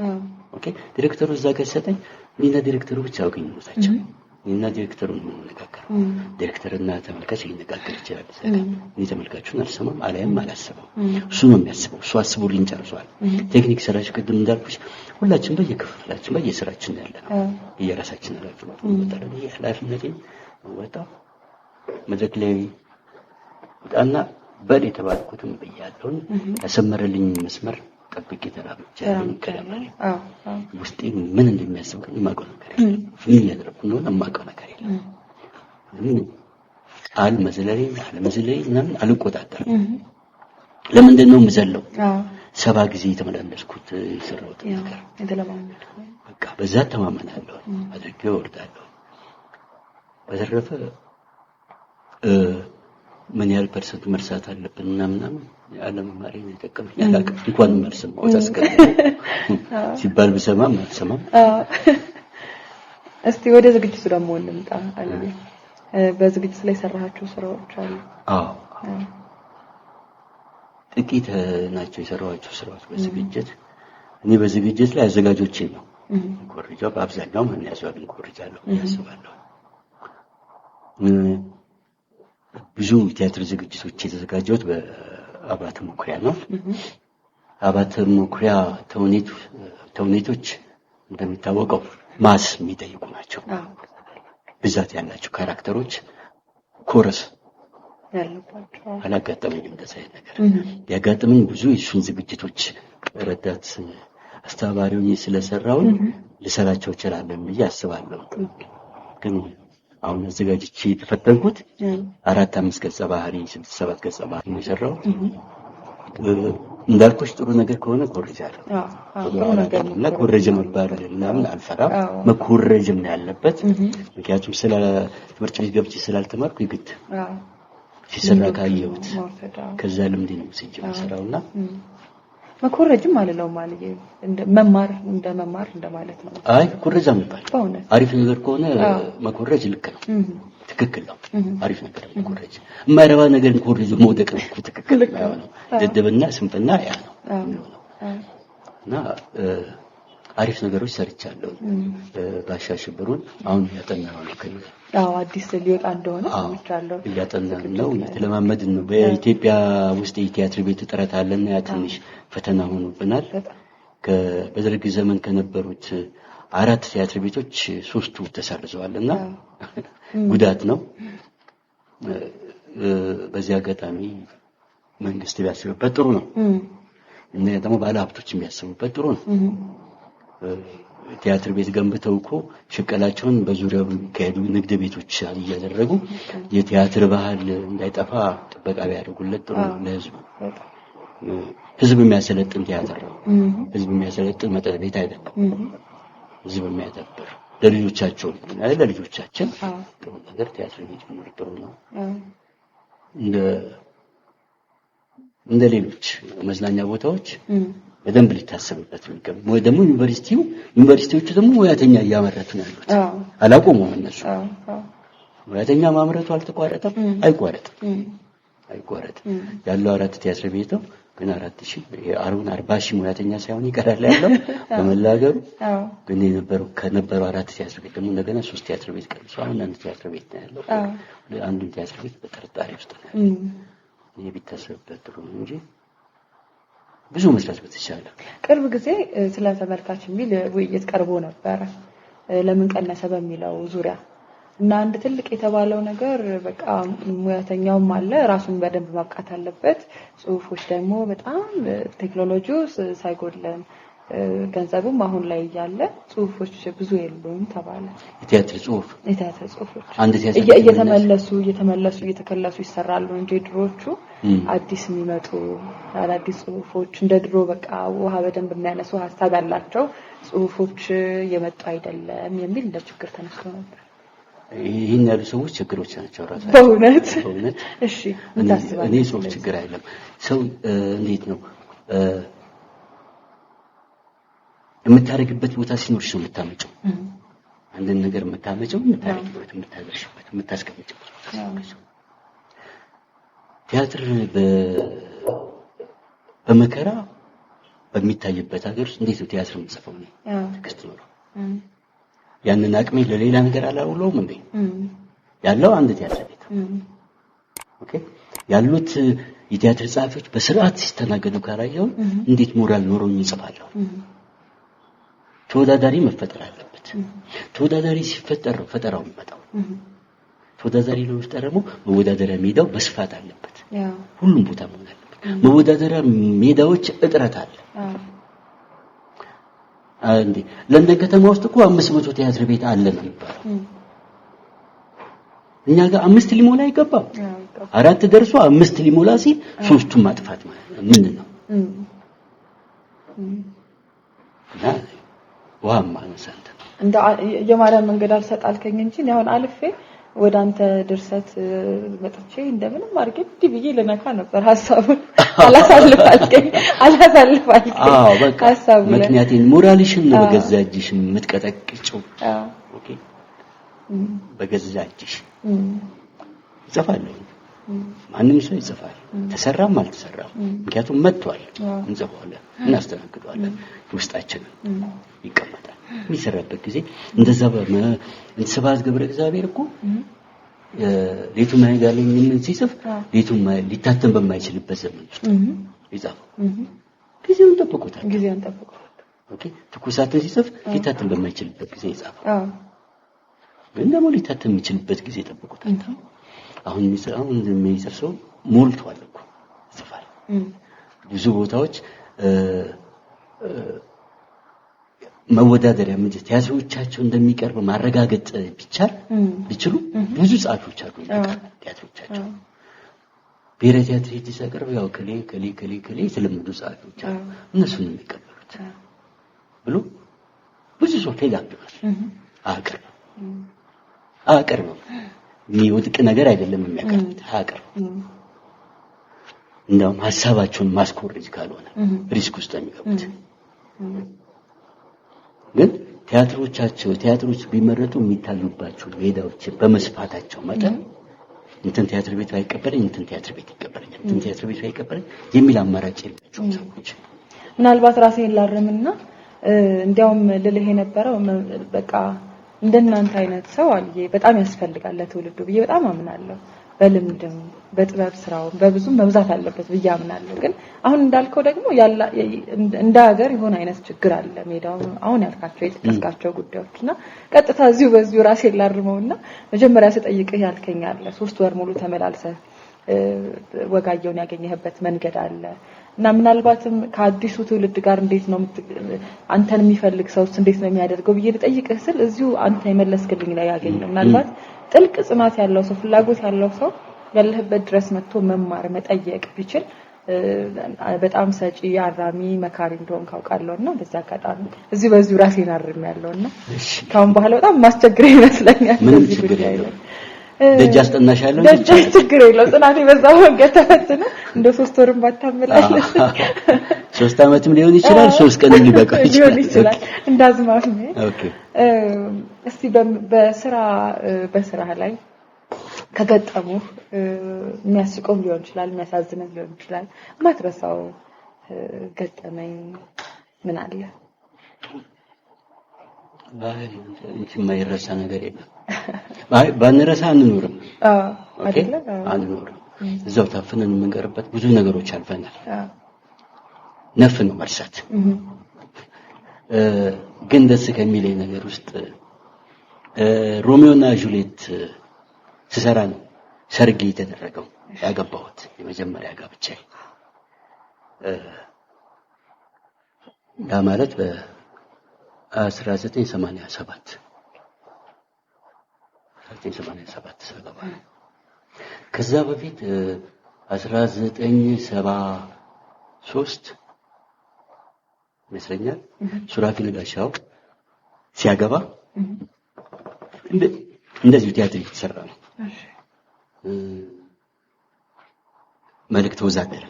ኦኬ ዳይሬክተሩ እዛ ከሰጠኝ እኔና ዳይሬክተሩ ብቻ አገኘሁታቸው እኔና ዳይሬክተሩ ነው የምንነጋገረው ዳይሬክተርና ተመልካች ሊነጋገር ይችላል እኔ ተመልካቹን አልሰማም አላየም አላስበው እሱ ነው የሚያስበው እሱ አስቦልኝ ጨርሷል ቴክኒክ ሰራሽ ቅድም እንዳልኩሽ ሁላችን በየክፍላችን በየስራችን ያለነው የራሳችን ኃላፊነት ወጣለ የኃላፊነቴን ወጣ መድረክ ላይ ወጣና በል የተባልኩትም በያለውን ያሰመረልኝ መስመር ጠብቄ ተራብቻለሁ ከለማሪ ውስጤ ምን እንደሚያስብ ግን የማውቀው ነገር የለም ምን ያደረኩ ነው የማውቀው ነገር የለም አልመዝለኝ ምናምን አልቆጣጠርም ለምንድን ነው የምዘለው 7 ጊዜ የተመላለስኩት የሰራሁት ነገር የተለማመድኩ በቃ በዛ ተማመናለሁ አድርጌ ወርዳለሁ በተረፈ ምን ያህል ፐርሰንት መርሳት አለብን ምናምን ያለመማሪ ነው የተቀበል ያላቀ እንኳን መርሰም ወጣስከለ ሲባል በሰማም አልሰማም እስቲ ወደ ዝግጅቱ ደግሞ እንምጣ አለ በዝግጅት ላይ ሰራሃቸው ስራዎች አሉ አዎ ጥቂት ናቸው የሰራኋቸው ስራዎች በዝግጅት እኔ በዝግጅት ላይ አዘጋጆቼ ነው ኮርጃው በአብዛኛው ምን ያዟል ኮርጃለሁ ያስባለሁ ብዙ ቲያትር ዝግጅቶች የተዘጋጁት በአባተ መኩሪያ ነው አባተ መኩሪያ ተውኔቶች እንደሚታወቀው ማስ የሚጠይቁ ናቸው ብዛት ያላቸው ካራክተሮች ኮረስ ያለባቸው አላጋጠመኝም እንደዛ ነገር ያጋጠመኝ ብዙ የሱን ዝግጅቶች ረዳት አስተባባሪውን ስለሰራው ልሰራቸው ይችላል ብዬ አስባለሁ ግን አሁን አዘጋጅቼ የተፈተንኩት 4-5 ገጸ ባህሪ 6-7 ገጸ ባህሪ ነው የሰራው እንዳልኩሽ ጥሩ ነገር ከሆነ ኮርጃለሁ ጥሩ ነገር እና ኮርጀ መባል ምናምን አልፈራም መኮረጅም ነው ያለበት ምክንያቱም ስለ ትምህርት ቤት ገብቼ ስላልተማርኩ ይግድ ሲሰራ ካየሁት ከዛ ልምድ ነው ሲጀምራውና መኮረጅም አለለው ማለት መማር እንደማለት ነው አይ ኮረጃም ይባላል አሪፍ ነገር ከሆነ መኮረጅ ልክ ነው ትክክል ነው አሪፍ ነገር መኮረጅ የማይረባ ነገር ኮረጅ መውደቅ ነው ትክክል ነው ደደብና ስንፍና ያ ነው እና አሪፍ ነገሮች ሰርቻለሁ ባሻሽብሩን አሁን ያጠናው ነው ከዚህ አዲስ ሊወጣ እንደሆነ ሰምቻለሁ ያጠናን ነው የተለማመድን ነው በኢትዮጵያ ውስጥ የቲያትር ቤት ጥረት አለና ያ ትንሽ ፈተና ሆኖብናል በደርግ ዘመን ከነበሩት 4 ቲያትር ቤቶች 3ቱ ተሰርዘዋልና ጉዳት ነው በዚህ አጋጣሚ መንግስት ቢያስብበት ጥሩ ነው እና ደግሞ ባለ ሀብቶች የሚያስቡበት ጥሩ ነው ቲያትር ቤት ገንብተውኮ ሽቀላቸውን በዙሪያው ከሄዱ ንግድ ቤቶች ያደረጉ የቲያትር ባህል እንዳይጠፋ ጥበቃ ያደርጉለት ጥሩ ነው ለህዝብ ህዝብ የሚያሰለጥን ቲያትር ነው ህዝብ የሚያሰለጥን መጠጥ ቤት አይደለም ህዝብ የሚያደብር ለልጆቻችን ጥሩ ነገር ቲያትር ቤት ቢኖር ጥሩ ነው እንደ ሌሎች መዝናኛ ቦታዎች በደንብ ሊታሰብበት ነው ወይ ደግሞ ዩኒቨርሲቲዎቹ ደግሞ ሙያተኛ ያመረቱ ነው ያሉት አላቆሙም እነሱ ሙያተኛ ማምረቱ አልተቋረጠም አይቋረጥም ያለው 4 ቲያትር ቤት ነው ግን 4000 ሙያተኛ ሳይሆን ይቀራል ያለው በመላገሩ ግን ከነበሩ 4 ቲያትር ቤት ደግሞ እንደገና 3 ቲያትር ቤት ቀርሶ አሁን 1 ቲያትር ቤት ነው ያለው አንዱ ቲያትር ቤት በጥርጣሬ ውስጥ ነው ይሄ ቢታሰብበት ጥሩ ነው እንጂ ብዙ መስራት በተቻለ ቅርብ ጊዜ ስለ ተመልካች የሚል ውይይት ቀርቦ ነበር ለምን ቀነሰ በሚለው ዙሪያ እና አንድ ትልቅ የተባለው ነገር በቃ ሙያተኛውም አለ ራሱን በደንብ ማብቃት አለበት ጽሁፎች ደግሞ በጣም ቴክኖሎጂው ሳይጎድለን ገንዘቡም አሁን ላይ ያለ ጽሁፎች ብዙ የሉም ተባለ። የቲያትር ጽሁፎች አንድ ቲያትር እየተመለሱ እየተከለሱ ይሰራሉ እንጂ ድሮቹ አዲስ የሚመጡ አዳዲስ ጽሁፎች እንደ ድሮ በቃ ውሃ በደንብ የሚያነሱ ሐሳብ ያላቸው ጽሁፎች የመጡ አይደለም የሚል እንደ ችግር ተነስቶ ነበር። ይሄን ያሉ ሰዎች ችግሮች ናቸው ራሳቸው በእውነት እሺ እኔ ሰው ችግር አይደለም ሰው እንዴት ነው የምታረግበት ቦታ ሲኖርሽ ነው የምታመጨው አንድ ነገር የምታመጨው የምታረግበት የምታደርሽበት የምታስቀምጭበት ቲያትር በመከራ በሚታይበት ሀገር እንዴት ነው ቲያትር የምጽፈው ነው ትክክል ነው ያንን አቅሜ ለሌላ ነገር አላውለውም እንዴ ያለው አንድ ቲያትር ቤት ኦኬ ያሉት የቲያትር ጻፊዎች በስርዓት ሲስተናገዱ ካላየው እንዴት ሞራል ኖሮኝ ይጽፋለሁ ተወዳዳሪ መፈጠር አለበት ተወዳዳሪ ሲፈጠር ነው ፈጠራው የሚመጣው ተወዳዳሪ ለመፍጠር ደግሞ መወዳደሪያ ሜዳው መስፋት አለበት ሁሉም ቦታ መሆን አለበት መወዳደሪያ ሜዳዎች እጥረት አለ አንዴ ለንደን ከተማ ውስጥ እኮ 500 ቲያትር ቤት አለ ነው የሚባለው እኛ ጋር 5 ሊሞላ አይገባም 4 ደርሶ 5 ሊሞላ ሲል 3ቱን ማጥፋት ማለት ምን ነው ዋማ አንሳንተ እንደ የማርያም መንገድ አልሰጣልከኝ እንጂ አሁን አልፌ ወደ አንተ ድርሰት መጥቼ እንደምንም አርገ ዲብዬ ለነካ ነበር ሐሳቡን አላሳልፋልከኝ አዎ በቃ ምክንያቱም ሞራልሽን ነው በገዛጅሽ የምትቀጠቅጭው ኦኬ በገዛጅሽ ይጽፋለሁ ማንንም ሰው ይጽፋል ተሰራም አልተሰራም ምክንያቱም መጥቷል እንጽፋለን እናስተናግደዋለን ውስጣችንን ይቀመጣል የሚሰራበት ጊዜ እንደዛ እንስባዝ ገብረ እግዚአብሔር እኮ ሌቱን ማይጋለኝ ምን ሲጽፍ ሌቱን ሊታተም በማይችልበት ዘመን ውስጥ ይጻፈው ጊዜውን ጠብቆታል ኦኬ ትኩሳትን ሲጽፍ ሊታተም በማይችልበት ጊዜ ይጻፈው ግን ደግሞ ሊታተም የሚችልበት ጊዜ ጠብቆታል አሁን የሚጽፍ ሰው ሞልቷል እኮ ይጽፋል ብዙ ቦታዎች መወዳደሪያ ምንጭ ቲያትሮቻቸው እንደሚቀርብ ማረጋገጥ ቢችሉ ብዙ ጻፊዎች አሉ ቲያትሮቻቸው ብሔራዊ ቲያትር ሲያቀርብ ያው ከሌ ስለምዱ ጻፊዎች አሉ እነሱን የሚቀበሉት ብሎ ብዙ ሰው ተጋብቷል አቀርብ የሚወድቅ ነገር አይደለም የሚያቀርቡት አቀርብ እንደውም ሐሳባቸውን ማስኮረጅ ካልሆነ ሪስክ ውስጥ የሚገቡት ግን ቲያትሮች ቢመረጡ የሚታዩባቸው ሜዳዎች በመስፋታቸው መጠን እንትን ቲያትር ቤት አይቀበለኝ እንትን ቲያትር ቤት ይቀበለኛል እንትን ቲያትር ቤት አይቀበለኝ የሚል አማራጭ የላቸውም ሰዎች ምናልባት ራሴን ላርምና እንዲያውም ልልህ የነበረው በቃ እንደናንተ አይነት ሰው አልዬ በጣም ያስፈልጋል ለትውልዱ ብዬ በጣም አምናለሁ በልምድም በጥበብ ስራው በብዙም መብዛት አለበት ብዬ አምናለሁ ግን አሁን እንዳልከው ደግሞ እንደ ሀገር የሆነ አይነት ችግር አለ ሜዳው አሁን ያልካቸው የጥቅስካቸው ጉዳዮችና ቀጥታ በዚሁ ራሴ ላርመውና መጀመሪያ ስጠይቅህ ያልከኝ አለ 3 ወር ሙሉ ተመላልሰ ወጋየውን ያገኘህበት መንገድ አለ እና ምናልባትም ከአዲሱ ትውልድ ጋር እንዴት ነው አንተን የሚፈልግ ሰውስ እንዴት ነው የሚያደርገው ብዬ ልጠይቅህ ስል እዚሁ አንተ የመለስክልኝ ላይ ያገኘው ምናልባት ጥልቅ ጽናት ያለው ሰው ፍላጎት ያለው ሰው ያለህበት ድረስ መጥቶ መማር መጠየቅ ቢችል በጣም ሰጪ አራሚ መካሪ እንደሆን ካውቃለውና በዛ አጋጣሚ በዚሁ ራሴን አርሜያለሁና ካሁን በኋላ በጣም ማስቸግር ይመስለኛል በዚህ ጉዳይ ላይ ደጅ አስጠናሻለሁ ደጅ ችግር የለው ጽናቴ በዛው መንገድ ተፈተነ እንደ 3 ወርም ባታመላለስ 3 አመትም ሊሆን ይችላል 3 ቀንም ሊበቃ ይችላል እንዳዝማት ነው ኦኬ እስቲ በስራ ላይ ከገጠሙ የሚያስቆም ሊሆን ይችላል የሚያሳዝንም ሊሆን ይችላል ማትረሳው ገጠመኝ ምን አለ እንጂ የማይረሳ ነገር የለም ባንረሳ አንኖርም አይደለም አንኖርም እዛው ታፍነን የምንቀርበት ብዙ ነገሮች አልፈናል ነፍ ነው መርሳት ግን ደስ ከሚለኝ ነገር ውስጥ ሮሚዮና ጁሊየት ስሰራ ነው ሰርግ የተደረገው ያገባሁት የመጀመሪያ ጋብቻ ያ ማለት በ1987 ሰገባ ከዛ በፊት 1973 ይመስለኛል ሱራፊል ጋሻው ሲያገባ እንደዚህ ቲያትር እየተሰራ ነው መልእክት ወዛደር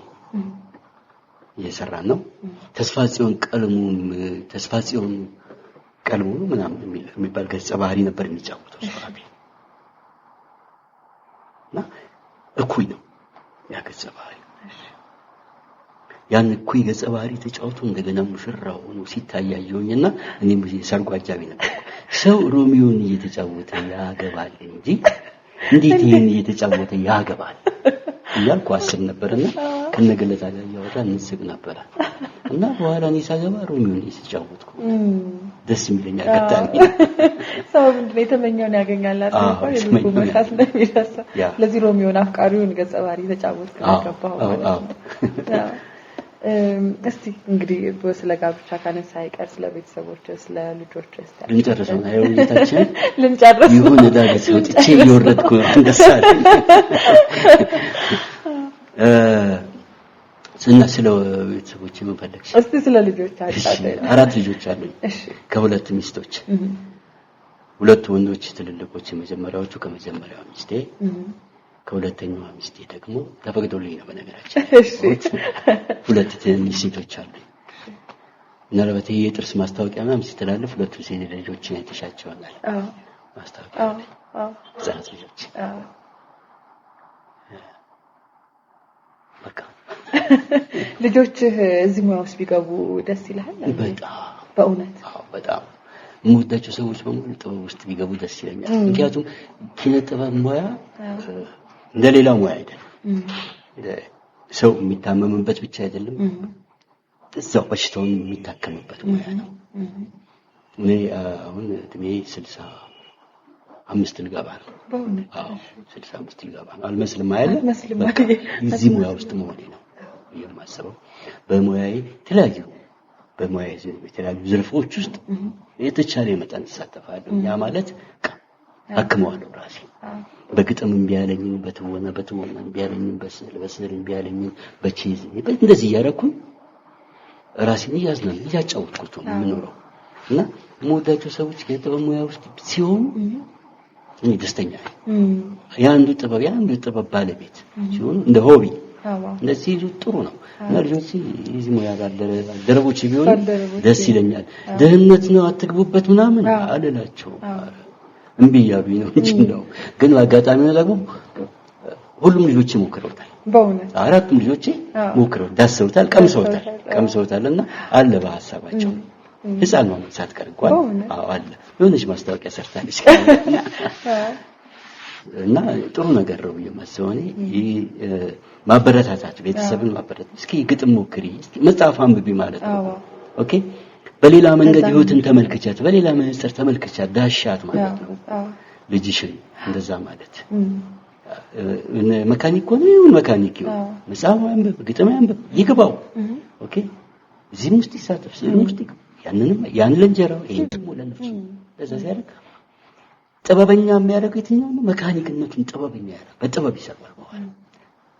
እየሰራን ነው ተስፋ ጽዮን ቀልሙ ምናምን የሚባል ገጸ ባህሪ ነበር የሚጫወተው ሱራፊል እና እኩይ ነው ያ ገጸ ባህሪ ያን እኩይ ገጸ ባህሪ ተጫውቶ እንደገና ሙሽራው ነው ሲታያየውኝና እኔም ሰርጉ አጃቢ ነበር ሰው ሮሚዮን እየተጫወተ ያገባል እንጂ እንዴት ይሄን እየተጫወተ ያገባል እያልኩ አስብ ነበርና ከነገለታ ጋር ያወጣ እንስቅ ነበር እና በኋላ እኔ ሳገባ ሮሚዮን እየተጫወትኩ ደስ የሚለኝ አጋጣሚ ሰው ምንድነው የተመኘውን ያገኛል አይደል የልቡ መሻት ነው ይላሳ ለዚህ ሮሚዮን አፍቃሪውን ገጸ ባህሪ ተጫወትኩ ገባው እስቲ እንግዲህ ስለ ጋብቻ ካነሳ አይቀር ስለ ቤተሰቦች ስለ ልጆች እስቲ ልንጨርሰው ነው አይውልታችን ልንጨርስ ይሁን ዳገስ ወጥቼ ይወረድኩ እንደሳለ ስለ ቤተሰቦች ምን ፈለግሽ እስቲ ስለ ልጆች አጫውተኝ 4 ልጆች አሉኝ ከሁለት ሚስቶች ሁለቱ ወንዶች ትልልቆች የመጀመሪያዎቹ ከመጀመሪያው ሚስቴ ከሁለተኛው ሚስቴ ደግሞ ተፈቅዶልኝ ነው በነገራችን ሁለት ትንሽ ሴቶች አሉኝ ምናልባት የጥርስ ማስታወቂያ ምናምን ሲተላለፍ ሁለቱ ሴት ልጆችን አይተሻቸዋል ማስታወቂያ ህፃናት ልጆች በቃ ልጆች እዚህ ሙያ ውስጥ ቢገቡ ደስ ይላል በእውነት በጣም ሙዳቸው ሰዎች በሙሉ ጥበብ ውስጥ ቢገቡ ደስ ይለኛል ምክንያቱም ኪነ ጥበብ ሙያ እንደሌላ ሙያ አይደለም ሰው የሚታመምበት ብቻ አይደለም እዛው በሽታውን የሚታከምበት ሙያ ነው እኔ አሁን እድሜ 65 ልገባ ነው በእውነት 65 ልገባ ነው አልመስልም አይደል እዚህ ሙያ ውስጥ መሆኔ ነው የማስበው በሙያዬ የተለያዩ ዘርፎች ውስጥ የተቻለ መጠን ተሳተፋለሁ ያ ማለት አክመዋለሁ ራሴ በግጥም ቢያለኝ በትወና ቢያለኝ በስዕል ቢያለኝ በቺዝ እንደዚህ ያረኩኝ ራሴን ያዝናል ያጫውትኩት ነው የምኖረው እና ሞዳቸው ሰዎች ከተበሙያ ውስጥ ሲሆኑ እኔ ደስተኛ ነኝ ያንዱ ጥበብ ባለቤት ሲሆኑ እንደ ሆቢ እንደዚህ ጥሩ ነው እና ልጆች እዚህ ሙያ ጋር ደረቦች ቢሆኑ ደስ ይለኛል ደህንነት ነው አትግቡበት ምናምን አለላቸው እንቢ ያሉኝ ነው እንጂ ነው ግን አጋጣሚ ነው ደግሞ ሁሉም ልጆች ሞክረውታል በእውነት አራቱም ልጆች ሞክረው ዳሰውታል ቀምሰውታልና አለ በሐሳባቸው ህፃን ነው ሳትቀር እንኳን አለ የሆነች ማስታወቂያ ሰርታለች እና ጥሩ ነገር ነው የማስበው ማበረታታት ቤተሰብን ማበረታታት እስኪ ግጥም ሞክሪ እስኪ መጽሐፍ አንብቢ ማለት ነው ኦኬ በሌላ መንገድ ህይወትን ተመልከቻት በሌላ መነጽር ተመልከቻት ዳሻት ማለት ነው ልጅሽን እንደዛ ማለት መካኒክ ሆነ መካኒክ ይሁን መጽሐፍ አንብብ ግጥም አንብብ ይግባው ኦኬ እዚህ ውስጥ ይሳተፍ ውስጥ ያን ለንጀራው ይሄን ደግሞ ለነፍሱ ለዛ ሲያደርግ ጥበበኛ የሚያደርገው የትኛው ነው መካኒክነቱን ጥበበኛ ያደርጋል በጥበብ ይሰራል በኋላ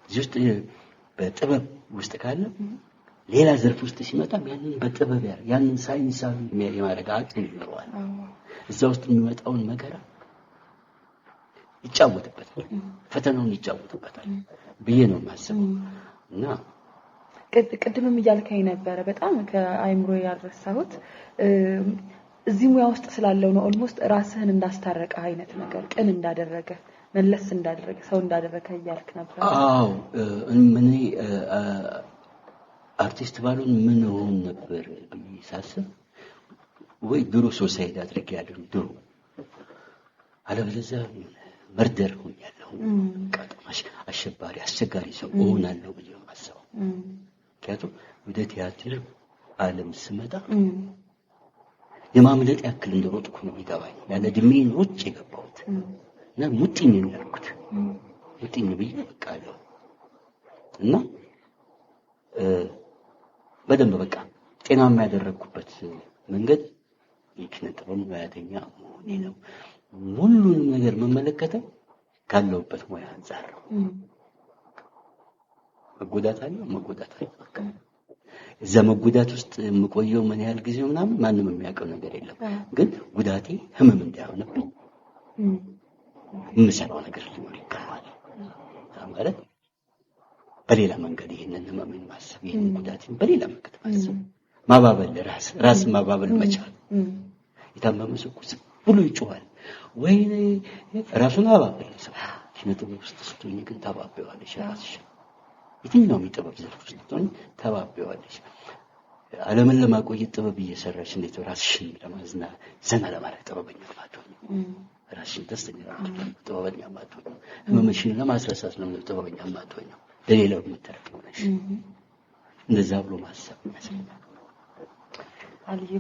እዚህ ውስጥ በጥበብ ውስጥ ካለ ሌላ ዘርፍ ውስጥ ሲመጣም ያንን በጥበብ ያንን ሳይንሳዊ የማድረግ አቅም ይኖረዋል እዛ ውስጥ የሚመጣውን መከራ ይጫወትበታል ፈተናውን ይጫወትበታል ብዬ ነው የማስበው እና ቅድምም እያልከኝ ነበር በጣም ከአይምሮ ያልረሳሁት እዚህ ሙያ ውስጥ ስላለው ነው ኦልሞስት ራስህን እንዳስታረቀ አይነት ነገር ቅን እንዳደረገ መለስ እንዳደረገ ሰው እንዳደረገ እያልክ ነበር አዎ ምን አርቲስት ባሉን ምን ሆነ ነበር ሳስብ ወይ ድሮ ሶሳይቲ አድርጌ ያለው ድሮ አለበለዚያ መርደር ሆኛለሁ ቀጥማሽ አሸባሪ አስቸጋሪ ሰው ሆናለሁ ብዬ ማሰብ ከያቱ ወደ ቲያትር ዓለም ስመጣ የማምለጥ ያክል እንደሮጥኩ ነው ይገባኝ ያለ ድሜን ውጭ የገባሁት እና ሙጥኝ ነው ያልኩት ሙጥኝ ብዬ በቃለሁ እና በደንብ በቃ ጤናማ ያደረኩበት መንገድ የኪነ ጥበብ ሙያተኛ መሆኔ ነው። ሁሉንም ነገር መመለከተው ካለውበት ሙያ አንፃር ነው። መጎዳት በቃ እዛ መጎዳት ውስጥ የምቆየው ምን ያህል ጊዜ ምናምን ማንም የሚያውቀው ነገር የለም። ግን ጉዳቴ ህመም እንዳይሆንብኝ የምሰራው ነገር ሊኖር ይገባል ማለት በሌላ መንገድ ይሄንን ህመምን ማሰብ ይሄንን ጉዳቴን በሌላ መንገድ ማሰብ ማባበል ራስ ማባበል መቻል። የታመመ ሰው ብሎ ይጮሃል ወይኔ ራሱን አባበል ሰው ኪነጥበብ ውስጥ ስትሆኝ ግን ታባበዋለሽ ራስሽ የትኛውም የጥበብ ዘርፍ ውስጥ ስትሆኝ ታባበዋለሽ። ዓለምን ለማቆየት ጥበብ እየሰራሽ እንዴት ራስሽን ለማዝና ዘና ለማድረግ ጥበበኛ ማትሆኝ ራስሽን ደስተኛ ለማድረግ ጥበበኛ ማትሆኝ ህመምሽን ለማስረሳት ነው ጥበበኛ ማትሆኝ ለሌላው የምትተረከው ነሽ። እንደዛ ብሎ ማሰብ ያስፈልጋል። አልዬ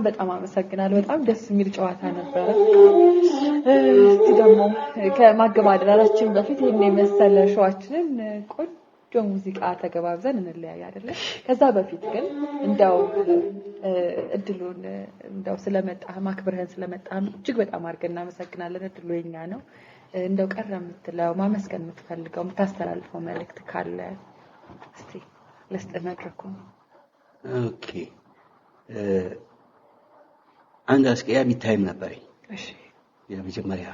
በጣም አመሰግናለሁ። በጣም ደስ የሚል ጨዋታ ነበረ። እስቲ ደግሞ ከማገባደዳችን በፊት ይሄን የመሰለ ሾዋችንን ቆንጆ ሙዚቃ ተገባብዘን እንለያይ አይደለ? ከዛ በፊት ግን እንደው እድሉን እንደው ስለመጣህ ማክብርህን ስለመጣህ እጅግ በጣም አድርገን እናመሰግናለን። እድሉ የኛ ነው። እንደው ቀረ የምትለው ማመስገን የምትፈልገው የምታስተላልፈው መልእክት ካለ እስቲ ለስጥህ መድረኩን። ኦኬ አንድ አስቀያሚ ታይም ነበረኝ። እሺ የመጀመሪያ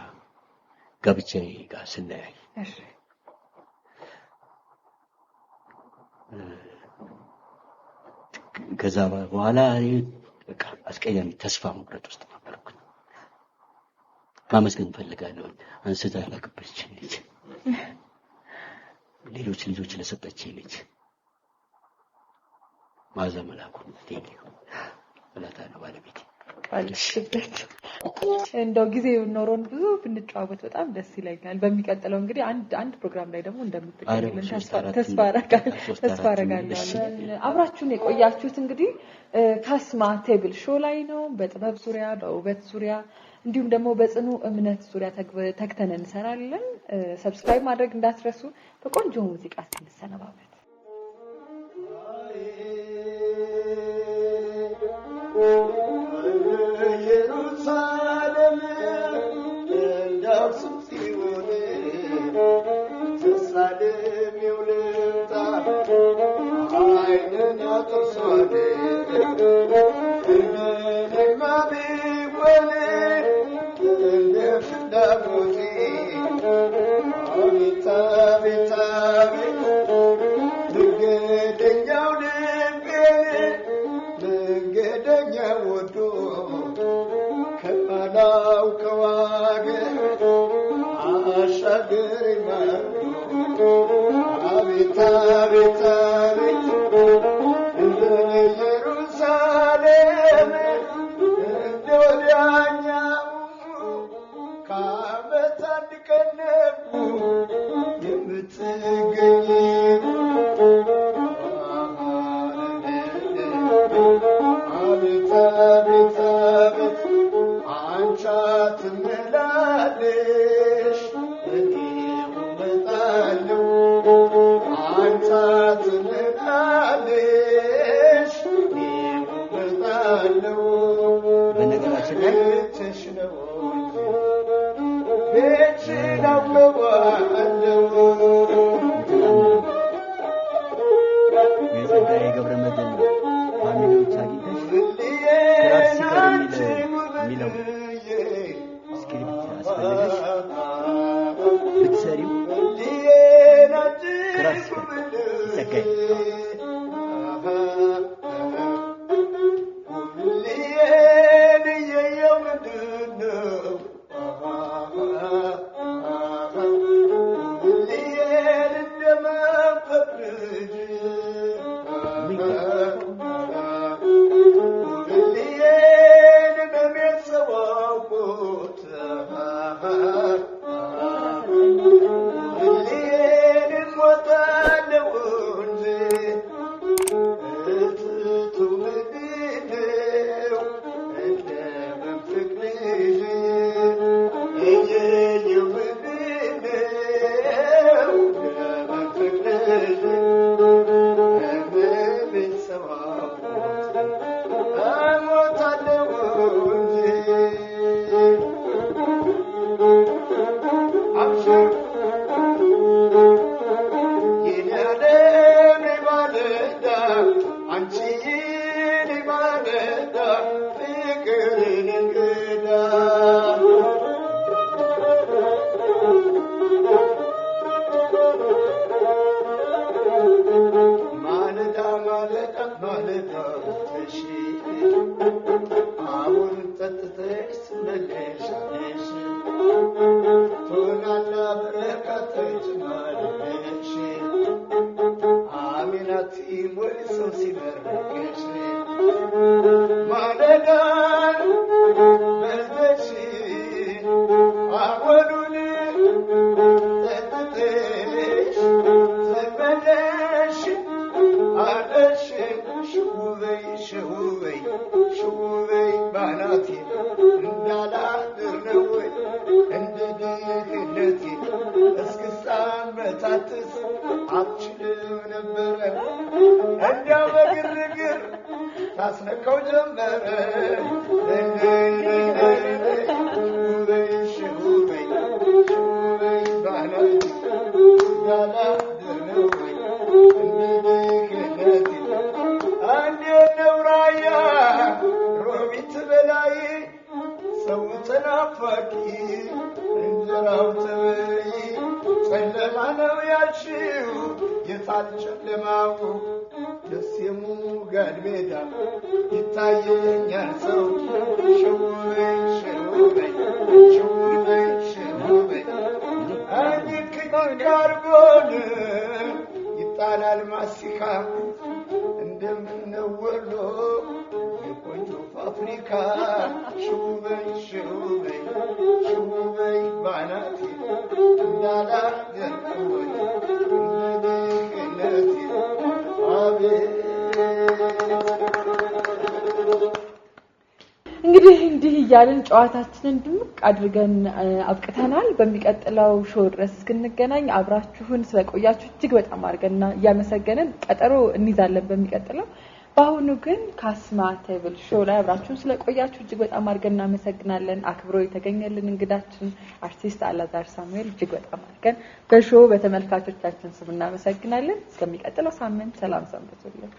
ጋብቻዬ ጋር ስለያይ እሺ ከዛ በኋላ በቃ አስቀያሚ ተስፋ መቁረጥ ውስጥ ነበርኩ። ማመስገን ፈልጋለሁ አንስታ ያላከበችኝ ልጅ ሌሎች ልጆች ለሰጠችኝ ልጅ ማዛ መላኩ ቴዲዮ ወላታና ባለቤቴ አልሽበት እንደው ጊዜው ኖሮን ብዙ ብንጫወት በጣም ደስ ይለኛል። በሚቀጥለው እንግዲህ አንድ ፕሮግራም ላይ ደግሞ እንደምትገኙልን ተስፋ አደርጋለሁ። አብራችሁን የቆያችሁት እንግዲህ ካስማ ቴብል ሾው ላይ ነው። በጥበብ ዙሪያ በውበት ዙሪያ እንዲሁም ደግሞ በጽኑ እምነት ዙሪያ ተግተን እንሰራለን። ሰብስክራይብ ማድረግ እንዳትረሱ። በቆንጆ ሙዚቃ እንሰነባበት። ኢየሩሳሌም እንዳውስም ሲሆን ተሳለም ይውልታ አይንን አጥርሷል እኔማ ቢሆን እንደ ፍላጎቴ አቤት አቤት አቤት መንገደኛው ልቤን መንገደኛ ወዶ ከማላውቀው አገር አሻገረኝ አቤት አቤት አቤት እንደ ኢየሩሳሌም እንደ ወዲያኛው ከዓመት አንድ ቀን የምትገኝ አቤት አቤት አቤት አንቺ አትመላለሽ እኔው እመጣለሁ አንቺ አትመላለሽ እኔው እመጣለሁ በነገራችን ላይ ቤትሽ ነው ቤትሽን አውቀዋለሁ የጸጋዬ ገብረመድህን ፋሚሊዎች አግኝተሽ ክላሲካል የሚለው ስክሪፕት አስፈልገሽ ብትሰሪው ክላሲካል ጸጋዬ አሁን ጠጥተሽ ትመለሻለሽ ቶናላ በረከተች ማለሽ አሚናቲ ወይ ሰው ሲመረቅሽ ማለዳን በልተሽ አሁኑን ጠጥተሽ ትመለሽ አለሽ ሽውበይ ሽውበይ ሽውበይ ባናቴ እንዳላድር ነው እንደ ድህነቴ እስክሳም በታትስ አትችልም ነበረ እንዲያው በግርግር ታስነካው ጀመረ ሽውበይ ሽውበይ ሽውበይ ባናቴ እንዳላድር ነው እንደ ድህነቴ አንዴ ነውራያ ሮቢት በላይ ሰው ተናፋቂ እንጀራው ተበይ ጨለማ ነው ያልሽው የታል ጨለማው ደስ የሙጋድ ሜዳ ይታየኛል ሰው ሽውበይ ሽውበይ ሽውበይ ሽውበይ አንድ ክዳርጎን ይጣላል ማሲካ እንደምንወሎ የቆንጆ ፋብሪካ ሽውበይ ሽውበይ ሽውበይ ባናቴ እንዳላገርኩኝ እንደድህነቴ አቤት እንግዲህ እንዲህ እያልን ጨዋታችንን ድምቅ አድርገን አብቅተናል። በሚቀጥለው ሾው ድረስ እስክንገናኝ አብራችሁን ስለቆያችሁ እጅግ በጣም አድርገንና እያመሰገንን ቀጠሮ እንይዛለን በሚቀጥለው። በአሁኑ ግን ካስማ ቴብል ሾው ላይ አብራችሁን ስለቆያችሁ እጅግ በጣም አድርገን እናመሰግናለን። አክብሮ የተገኘልን እንግዳችን አርቲስት አላዛር ሳሙኤል እጅግ በጣም አድርገን በሾው በተመልካቾቻችን ስም እናመሰግናለን። እስከሚቀጥለው ሳምንት ሰላም ሰንብቱልን።